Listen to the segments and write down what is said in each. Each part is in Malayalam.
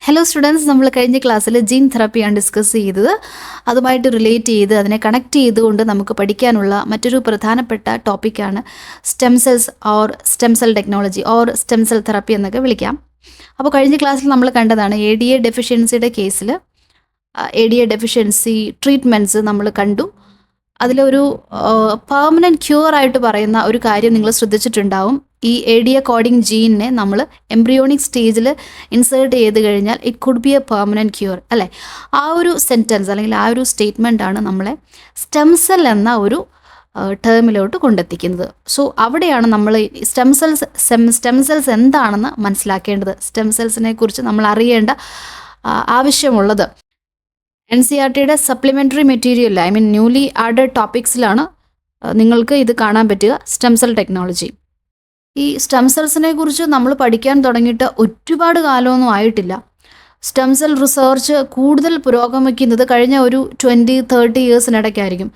ഹലോ സ്റ്റുഡൻസ്, നമ്മൾ കഴിഞ്ഞ ക്ലാസ്സിൽ ജീൻ തെറാപ്പിയാണ് ഡിസ്കസ് ചെയ്തത്. അതുമായിട്ട് റിലേറ്റ് ചെയ്ത് അതിനെ കണക്ട് ചെയ്തുകൊണ്ട് നമുക്ക് പഠിക്കാനുള്ള മറ്റൊരു പ്രധാനപ്പെട്ട ടോപ്പിക്കാണ് stem cells or stem cell technology or stem cell therapy എന്നൊക്കെ വിളിക്കാം. അപ്പോൾ കഴിഞ്ഞ ക്ലാസ്സിൽ നമ്മൾ കണ്ടതാണ് ADA ഡെഫിഷ്യൻസിയുടെ കേസിൽ ADA ഡെഫിഷ്യൻസി ട്രീറ്റ്മെൻറ്റ്സ് നമ്മൾ കണ്ടു. അതിലൊരു പെർമനൻറ്റ് ക്യൂർ ആയിട്ട് പറയുന്ന ഒരു കാര്യം നിങ്ങൾ ശ്രദ്ധിച്ചിട്ടുണ്ടാവും. ഈ ADA കോഡിങ് ജീനിനെ നമ്മൾ എംബ്രിയോണിക് സ്റ്റേജിൽ ഇൻസേർട്ട് ചെയ്ത് കഴിഞ്ഞാൽ it could be a permanent cure അല്ലേ. ആ ഒരു സെൻറ്റൻസ് അല്ലെങ്കിൽ ആ ഒരു സ്റ്റേറ്റ്മെൻറ്റാണ് നമ്മളെ സ്റ്റെം സെൽ എന്ന ഒരു ടേമിലോട്ട് കൊണ്ടെത്തിക്കുന്നത്. സോ അവിടെയാണ് നമ്മൾ സ്റ്റെം സെൽസ് എന്താണെന്ന് മനസ്സിലാക്കേണ്ടത്, സ്റ്റെം സെൽസിനെ കുറിച്ച് നമ്മൾ അറിയേണ്ട ആവശ്യമുള്ളത്. NCERTയുടെ സപ്ലിമെൻ്ററി മെറ്റീരിയൽ ന്യൂലി ആഡഡ് ടോപ്പിക്സിലാണ് നിങ്ങൾക്ക് ഇത് കാണാൻ പറ്റുക, സ്റ്റെം സെൽ ടെക്നോളജി. ഈ സ്റ്റെം സെൽസിനെ കുറിച്ച് നമ്മൾ പഠിക്കാൻ തുടങ്ങിയിട്ട് ഒരുപാട് കാലമൊന്നും ആയിട്ടില്ല. സ്റ്റെം സെൽ റിസർച്ച് കൂടുതൽ പുരോഗമിക്കുന്നത് കഴിഞ്ഞ ഒരു 20-30 ഇയേഴ്സിനിടയ്ക്കായിരിക്കും.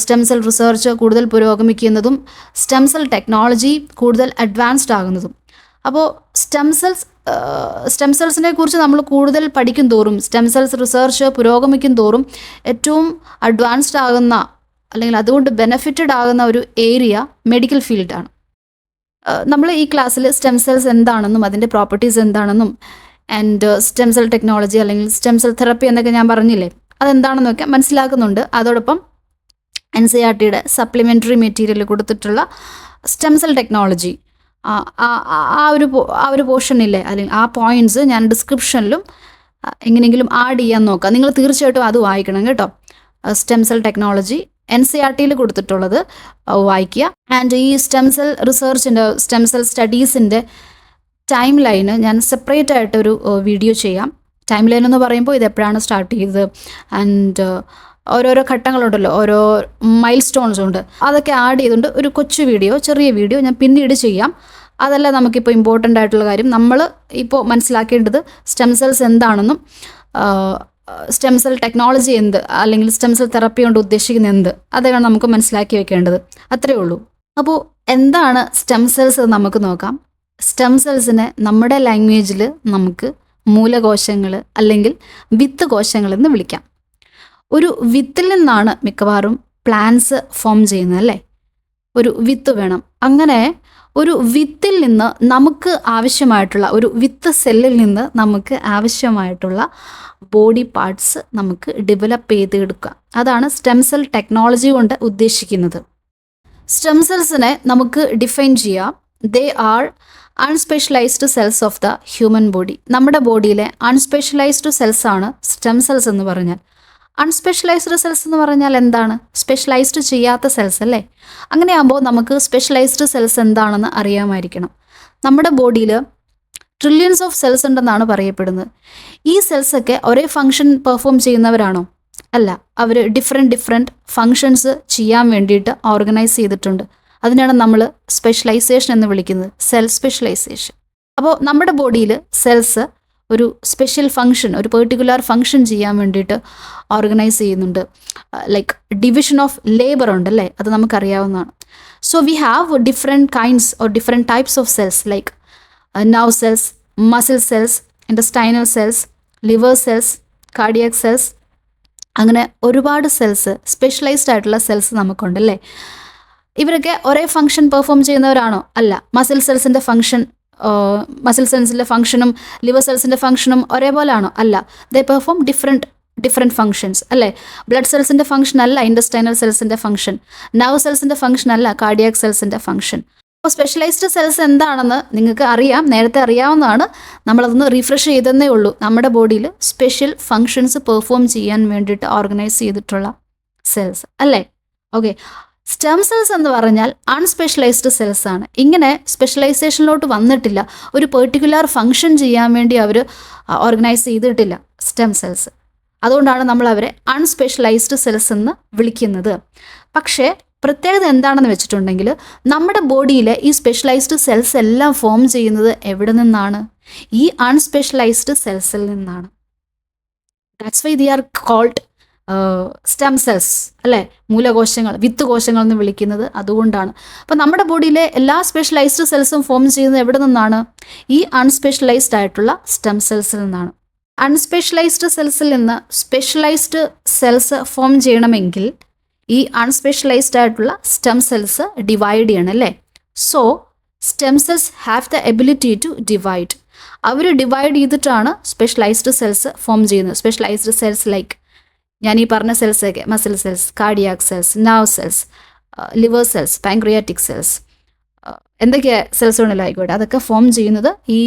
സ്റ്റെം സെൽ റിസർച്ച് കൂടുതൽ പുരോഗമിക്കുന്നതും സ്റ്റെം സെൽ ടെക്നോളജി കൂടുതൽ അഡ്വാൻസ്ഡ് ആകുന്നതും. അപ്പോൾ സ്റ്റെം സെൽസിനെ കുറിച്ച് നമ്മൾ കൂടുതൽ പഠിക്കും തോറും, സ്റ്റെം സെൽസ് റിസർച്ച് പുരോഗമിക്കും തോറും ഏറ്റവും അഡ്വാൻസ്ഡ് ആകുന്ന അല്ലെങ്കിൽ അതുകൊണ്ട് ബെനഫിറ്റഡ് ആകുന്ന ഒരു ഏരിയ മെഡിക്കൽ ഫീൽഡാണ്. നമ്മൾ ഈ ക്ലാസ്സിൽ സ്റ്റെം സെൽസ് എന്താണെന്നും അതിൻ്റെ പ്രോപ്പർട്ടീസ് എന്താണെന്നും ആൻഡ് സ്റ്റെം സെൽ ടെക്നോളജി അല്ലെങ്കിൽ സ്റ്റെം സെൽ തെറപ്പി എന്നൊക്കെ ഞാൻ പറഞ്ഞില്ലേ, അതെന്താണെന്നൊക്കെ മനസ്സിലാക്കുന്നുണ്ട്. അതോടൊപ്പം NCERTയുടെ സപ്ലിമെൻ്ററി മെറ്റീരിയൽ കൊടുത്തിട്ടുള്ള സ്റ്റെം സെൽ ടെക്നോളജി ആ ഒരു പോർഷനില്ലേ, അല്ലെങ്കിൽ ആ പോയിൻറ്റ്സ് ഞാൻ ഡിസ്ക്രിപ്ഷനിലും എങ്ങനെയെങ്കിലും ആഡ് ചെയ്യാൻ നോക്കാം. നിങ്ങൾ തീർച്ചയായിട്ടും അത് വായിക്കണം കേട്ടോ. സ്റ്റെം സെൽ ടെക്നോളജി NCERTയിൽ കൊടുത്തിട്ടുള്ളത് വായിക്കുക. ആൻഡ് ഈ സ്റ്റെം സെൽ റിസർച്ചിൻ്റെ, സ്റ്റെം സെൽ സ്റ്റഡീസിൻ്റെ ടൈം ലൈന് ഞാൻ സെപ്പറേറ്റ് ആയിട്ടൊരു വീഡിയോ ചെയ്യാം. ടൈം ലൈൻ എന്ന് പറയുമ്പോൾ ഇത് എപ്പോഴാണ് സ്റ്റാർട്ട് ചെയ്തത് ആൻഡ് ഓരോരോ ഘട്ടങ്ങളുണ്ടല്ലോ, ഓരോ മൈൽ സ്റ്റോൺസ് ഉണ്ട്, അതൊക്കെ ആഡ് ചെയ്തുകൊണ്ട് ഒരു കൊച്ചു വീഡിയോ, ചെറിയ വീഡിയോ ഞാൻ പിന്നീട് ചെയ്യാം. അതല്ല നമുക്കിപ്പോൾ ഇമ്പോർട്ടൻ്റ് ആയിട്ടുള്ള കാര്യം. നമ്മൾ ഇപ്പോൾ മനസ്സിലാക്കേണ്ടത് സ്റ്റെം സെൽസ് എന്താണെന്നും സ്റ്റെം സെൽ ടെക്നോളജി എന്ത് അല്ലെങ്കിൽ സ്റ്റെം സെൽ തെറപ്പി കൊണ്ട് ഉദ്ദേശിക്കുന്നത് എന്ത്, അതാണ് നമുക്ക് മനസ്സിലാക്കി വെക്കേണ്ടത്. അത്രയേ ഉള്ളൂ. അപ്പോൾ എന്താണ് സ്റ്റെം സെൽസ് എന്ന് നമുക്ക് നോക്കാം. സ്റ്റെം സെൽസിനെ നമ്മുടെ ലാംഗ്വേജിൽ നമുക്ക് മൂലകോശങ്ങൾ അല്ലെങ്കിൽ വിത്ത് കോശങ്ങൾ എന്ന് വിളിക്കാം. ഒരു വിത്തിൽ നിന്നാണ് മിക്കവാറും പ്ലാന്റ്സ് ഫോം ചെയ്യുന്നത് അല്ലേ. ഒരു വിത്ത് വേണം. അങ്ങനെ ഒരു വിത്തിൽ നിന്ന് നമുക്ക് ആവശ്യമായിട്ടുള്ള, ഒരു വിത്ത് സെല്ലിൽ നിന്ന് നമുക്ക് ആവശ്യമായിട്ടുള്ള ബോഡി പാർട്സ് നമുക്ക് ഡെവലപ്പ് ചെയ്തെടുക്കുക. അതാണ് സ്റ്റെം സെൽ ടെക്നോളജി കൊണ്ട് ഉദ്ദേശിക്കുന്നത്. സ്റ്റെം സെൽസിനെ നമുക്ക് ഡിഫൈൻ ചെയ്യാം. They are unspecialised cells of the human body. നമ്മുടെ ബോഡിയിലെ അൺസ്പെഷ്യലൈസ്ഡ് സെൽസ് ആണ് സ്റ്റെം സെൽസ് എന്ന് പറഞ്ഞാൽ. അൺസ്പെഷ്യലൈസ്ഡ് സെൽസ് എന്ന് പറഞ്ഞാൽ എന്താണ്? സ്പെഷ്യലൈസ്ഡ് ചെയ്യാത്ത സെൽസ് അല്ലേ. അങ്ങനെയാകുമ്പോൾ നമുക്ക് സ്പെഷ്യലൈസ്ഡ് സെൽസ് എന്താണെന്ന് അറിയാമായിരിക്കണം. നമ്മുടെ ബോഡിയിൽ ട്രില്യൺസ് ഓഫ് സെൽസ് ഉണ്ടെന്നാണ് പറയപ്പെടുന്നത്. ഈ സെൽസൊക്കെ ഒരേ ഫങ്ഷൻ പെർഫോം ചെയ്യുന്നവരാണോ? അല്ല, അവർ ഡിഫറെൻറ്റ് ഫങ്ഷൻസ് ചെയ്യാൻ വേണ്ടിയിട്ട് ഓർഗനൈസ് ചെയ്തിട്ടുണ്ട്. അതിനാണ് നമ്മൾ സ്പെഷ്യലൈസേഷൻ എന്ന് വിളിക്കുന്നത്, സെൽ സ്പെഷ്യലൈസേഷൻ. അപ്പോൾ നമ്മുടെ ബോഡിയിൽ സെൽസ് ഒരു സ്പെഷ്യൽ ഫങ്ഷൻ, ഒരു പെർട്ടിക്കുലർ ഫങ്ഷൻ ചെയ്യാൻ വേണ്ടിയിട്ട് ഓർഗനൈസ് ചെയ്യുന്നുണ്ട്. ലൈക്ക് ഡിവിഷൻ ഓഫ് ലേബർ ഉണ്ടല്ലേ, അത് നമുക്കറിയാവുന്നതാണ്. So we have different kinds or different types of cells like nerve cells, muscle cells, intestinal cells, liver cells, cardiac cells. അങ്ങനെ ഒരുപാട് സെൽസ്, സ്പെഷ്യലൈസ്ഡ് ആയിട്ടുള്ള സെൽസ് നമുക്കുണ്ടല്ലേ. ഇവരൊക്കെ ഒരേ ഫങ്ഷൻ പെർഫോം ചെയ്യുന്നവരാണോ? അല്ല. മസിൽ സെൽസിൻ്റെ ഫങ്ഷനും ലിവർ സെൽസിൻ്റെ ഫങ്ഷനും ഒരേപോലെയാണോ? അല്ല. ദേ പെർഫോം ഡിഫറെൻറ്റ് ഫങ്ഷൻസ് അല്ലേ. ബ്ലഡ് സെൽസിൻ്റെ ഫങ്ഷൻ അല്ല ഇൻറ്റസ്റ്റൈനൽ സെൽസിൻ്റെ ഫങ്ഷൻ, നർവ് സെൽസിൻ്റെ ഫങ്ഷൻ അല്ല കാർഡിയാക് സെൽസിൻ്റെ ഫങ്ഷൻ. അപ്പോൾ സ്പെഷ്യലൈസ്ഡ് സെൽസ് എന്താണെന്ന് നിങ്ങൾക്ക് അറിയാം, നേരത്തെ അറിയാവുന്നതാണ്. നമ്മളതൊന്ന് റീഫ്രഷ് ചെയ്തതേ ഉള്ളൂ. നമ്മുടെ ബോഡിയിൽ സ്പെഷ്യൽ ഫങ്ഷൻസ് പെർഫോം ചെയ്യാൻ വേണ്ടിയിട്ട് ഓർഗനൈസ് ചെയ്തിട്ടുള്ള സെൽസ് അല്ലേ. ഓക്കെ. സ്റ്റെം സെൽസ് എന്ന് പറഞ്ഞാൽ അൺസ്പെഷ്യലൈസ്ഡ് സെൽസ് ആണ്. ഇങ്ങനെ സ്പെഷ്യലൈസേഷനിലോട്ട് വന്നിട്ടില്ല, ഒരു പെർട്ടിക്കുലർ ഫങ്ഷൻ ചെയ്യാൻ വേണ്ടി അവർ ഓർഗനൈസ് ചെയ്തിട്ടില്ല സ്റ്റെം സെൽസ്. അതുകൊണ്ടാണ് നമ്മൾ അവരെ അൺസ്പെഷ്യലൈസ്ഡ് സെൽസ് എന്ന് വിളിക്കുന്നത്. പക്ഷേ പ്രത്യേകത എന്താണെന്ന് വെച്ചിട്ടുണ്ടെങ്കിൽ നമ്മുടെ ബോഡിയിലെ ഈ സ്പെഷ്യലൈസ്ഡ് സെൽസ് എല്ലാം ഫോം ചെയ്യുന്നത് എവിടെ നിന്നാണ്? ഈ അൺസ്പെഷ്യലൈസ്ഡ് സെൽസിൽ നിന്നാണ്. That's why they are called stem cells അല്ലേ. മൂലകോശങ്ങൾ, വിത്ത് കോശങ്ങൾ എന്ന് വിളിക്കുന്നത് അതുകൊണ്ടാണ്. അപ്പോൾ നമ്മുടെ ബോഡിയിലെ എല്ലാ സ്പെഷ്യലൈസ്ഡ് സെൽസും ഫോം ചെയ്യുന്നത് എവിടെ നിന്നാണ്? ഈ അൺസ്പെഷ്യലൈസ്ഡ് ആയിട്ടുള്ള സ്റ്റെം സെൽസിൽ നിന്നാണ്. അൺസ്പെഷ്യലൈസ്ഡ് സെൽസിൽ നിന്ന് സ്പെഷ്യലൈസ്ഡ് സെൽസ് ഫോം ചെയ്യണമെങ്കിൽ ഈ അൺസ്പെഷ്യലൈസ്ഡ് ആയിട്ടുള്ള സ്റ്റെം സെൽസ് ഡിവൈഡ് ചെയ്യണം അല്ലേ. So stem cells have the ability to divide. അവർ ഡിവൈഡ് ചെയ്തിട്ടാണ് സ്പെഷ്യലൈസ്ഡ് സെൽസ് ഫോം ചെയ്യുന്നത്. സ്പെഷ്യലൈസ്ഡ് സെൽസ് ലൈക്ക് ഞാൻ ഈ പറഞ്ഞ സെൽസൊക്കെ muscle cells, cardiac cells, nerve cells, liver cells, pancreatic cells, എന്തൊക്കെ സെൽസ് ഉണ്ടല്ലോ ആയിക്കോട്ടെ, അതൊക്കെ ഫോം ചെയ്യുന്നത് ഈ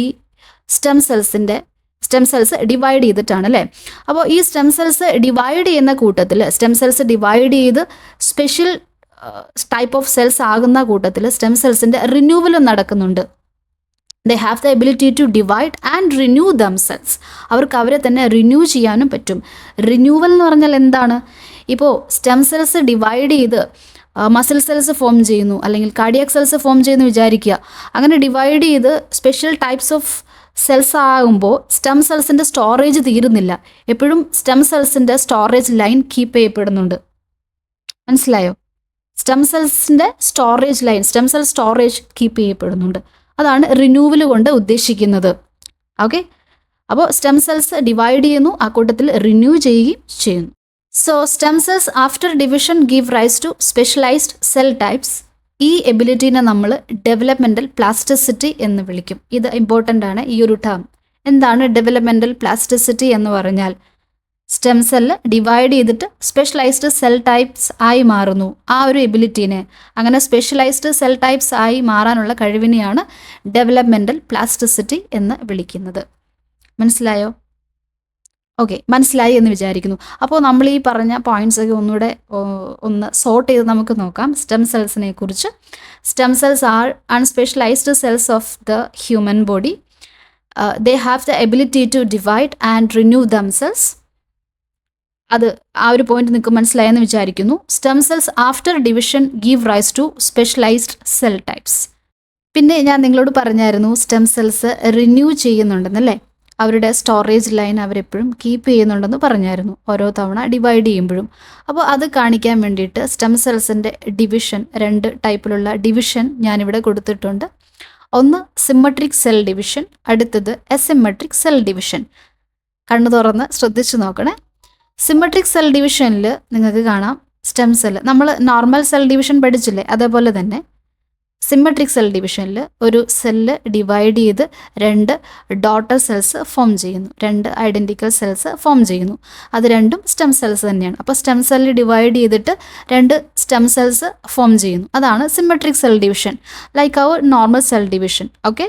സ്റ്റെം സെൽസ് ഡിവൈഡ് ചെയ്തിട്ടാണ് അല്ലേ. അപ്പോൾ ഈ സ്റ്റെം സെൽസ് ഡിവൈഡ് ചെയ്യുന്ന കൂട്ടത്തിൽ സ്റ്റെം സെൽസ് ഡിവൈഡ് ചെയ്ത് സ്പെഷ്യൽ ടൈപ്പ് ഓഫ് സെൽസ് ആകുന്ന കൂട്ടത്തിൽ സ്റ്റെം സെൽസിൻ്റെ റിന്യൂവലും നടക്കുന്നുണ്ട്. They have the ability to divide and renew themselves. അവർക്ക് അവരെ തന്നെ റിന്യൂ ചെയ്യാനും പറ്റും. റിന്യൂവൽ എന്ന് പറഞ്ഞാൽ എന്താണ്? ഇപ്പോൾ സ്റ്റെം സെൽസ് ഡിവൈഡ് ചെയ്ത് മസിൽ സെൽസ് ഫോം ചെയ്യുന്നു, അല്ലെങ്കിൽ കാർഡിയാക് സെൽസ് ഫോം ചെയ്യുന്നു വിചാരിക്കുക. അങ്ങനെ ഡിവൈഡ് ചെയ്ത് സ്പെഷ്യൽ ടൈപ്സ് ഓഫ് സെൽസ് ആകുമ്പോൾ സ്റ്റെം സെൽസിൻ്റെ സ്റ്റോറേജ് തീരുന്നില്ല. എപ്പോഴും സ്റ്റെം സെൽസിൻ്റെ സ്റ്റോറേജ് ലൈൻ കീപ്പ് ചെയ്യപ്പെടുന്നുണ്ട്. മനസ്സിലായോ? സ്റ്റെം സെൽസിൻ്റെ storage line, stem cell storage keep ചെയ്യപ്പെടുന്നുണ്ട്. അതാണ് റിന്യൂവൽ കൊണ്ട് ഉദ്ദേശിക്കുന്നത്. ഓക്കെ, അപ്പോൾ സ്റ്റെം സെൽസ് ഡിവൈഡ് ചെയ്യുന്നു, ആ കൂട്ടത്തിൽ റിന്യൂ ചെയ്യുകയും ചെയ്യുന്നു. So stem cells after division give rise to specialised cell types. ഈ എബിലിറ്റീനെ നമ്മൾ ഡെവലപ്മെൻ്റൽ പ്ലാസ്റ്റിസിറ്റി എന്ന് വിളിക്കും. ഇത് ഇമ്പോർട്ടൻ്റ് ആണ്, ഈ ഒരു ടേം. എന്താണ് ഡെവലപ്മെൻ്റൽ പ്ലാസ്റ്റിസിറ്റി എന്ന് പറഞ്ഞാൽ? സ്റ്റെം സെല്ല് ഡിവൈഡ് ചെയ്തിട്ട് സ്പെഷ്യലൈസ്ഡ് സെൽ ടൈപ്സ് ആയി മാറുന്നു. ആ ഒരു എബിലിറ്റീനെ, അങ്ങനെ സ്പെഷ്യലൈസ്ഡ് സെൽ ടൈപ്സ് ആയി മാറാനുള്ള കഴിവിനെയാണ് ഡെവലപ്മെൻ്റൽ പ്ലാസ്റ്റിസിറ്റി എന്ന് വിളിക്കുന്നത്. മനസ്സിലായോ? ഓക്കെ, മനസ്സിലായി എന്ന് വിചാരിക്കുന്നു. അപ്പോൾ നമ്മൾ ഈ പറഞ്ഞ പോയിന്റ്സ് ഒക്കെ ഒന്നുകൂടെ ഒന്ന് സോർട്ട് ചെയ്ത് നമുക്ക് നോക്കാം സ്റ്റെം സെൽസിനെ കുറിച്ച്. Stem cells are unspecialised cells of the human body. They have the ability to divide and renew themselves. അത് ആ ഒരു പോയിന്റ് നിങ്ങൾക്ക് മനസ്സിലായെന്ന് വിചാരിക്കുന്നു. Stem cells after division give rise to specialised cell types. പിന്നെ ഞാൻ നിങ്ങളോട് പറഞ്ഞായിരുന്നു സ്റ്റെം സെൽസ് റിന്യൂ ചെയ്യുന്നുണ്ടെന്നല്ലേ. അവരുടെ സ്റ്റോറേജ് ലൈൻ അവരെപ്പോഴും കീപ്പ് ചെയ്യുന്നുണ്ടെന്ന് പറഞ്ഞായിരുന്നു, ഓരോ തവണ ഡിവൈഡ് ചെയ്യുമ്പോഴും. അപ്പോൾ അത് കാണിക്കാൻ വേണ്ടിയിട്ട് സ്റ്റെം സെൽസിൻ്റെ ഡിവിഷൻ, 2 ടൈപ്പിലുള്ള ഡിവിഷൻ ഞാനിവിടെ കൊടുത്തിട്ടുണ്ട്. ഒന്ന് സിമ്മട്രിക് സെൽ ഡിവിഷൻ, അടുത്തത് അസിമ്മട്രിക് സെൽ ഡിവിഷൻ. കണ്ണു തുറന്ന് ശ്രദ്ധിച്ചു നോക്കണേ. സിമ്മട്രിക് സെൽ ഡിവിഷനിൽ നിങ്ങൾക്ക് കാണാം സ്റ്റെം സെൽ, നമ്മൾ നോർമൽ സെൽ ഡിവിഷൻ പഠിച്ചില്ലേ, അതേപോലെ തന്നെ സിമ്മട്രിക് സെൽ ഡിവിഷനിൽ ഒരു സെല്ല് ഡിവൈഡ് ചെയ്ത് 2 ഡോട്ടർ സെൽസ് ഫോം ചെയ്യുന്നു, 2 ഐഡൻറ്റിക്കൽ സെൽസ് ഫോം ചെയ്യുന്നു. അത് രണ്ടും സ്റ്റെം സെൽസ് തന്നെയാണ്. അപ്പോൾ സ്റ്റെം സെല്ല് ഡിവൈഡ് ചെയ്തിട്ട് 2 സ്റ്റെം സെൽസ് ഫോം ചെയ്യുന്നു. അതാണ് symmetric cell division, like our normal cell division. Okay,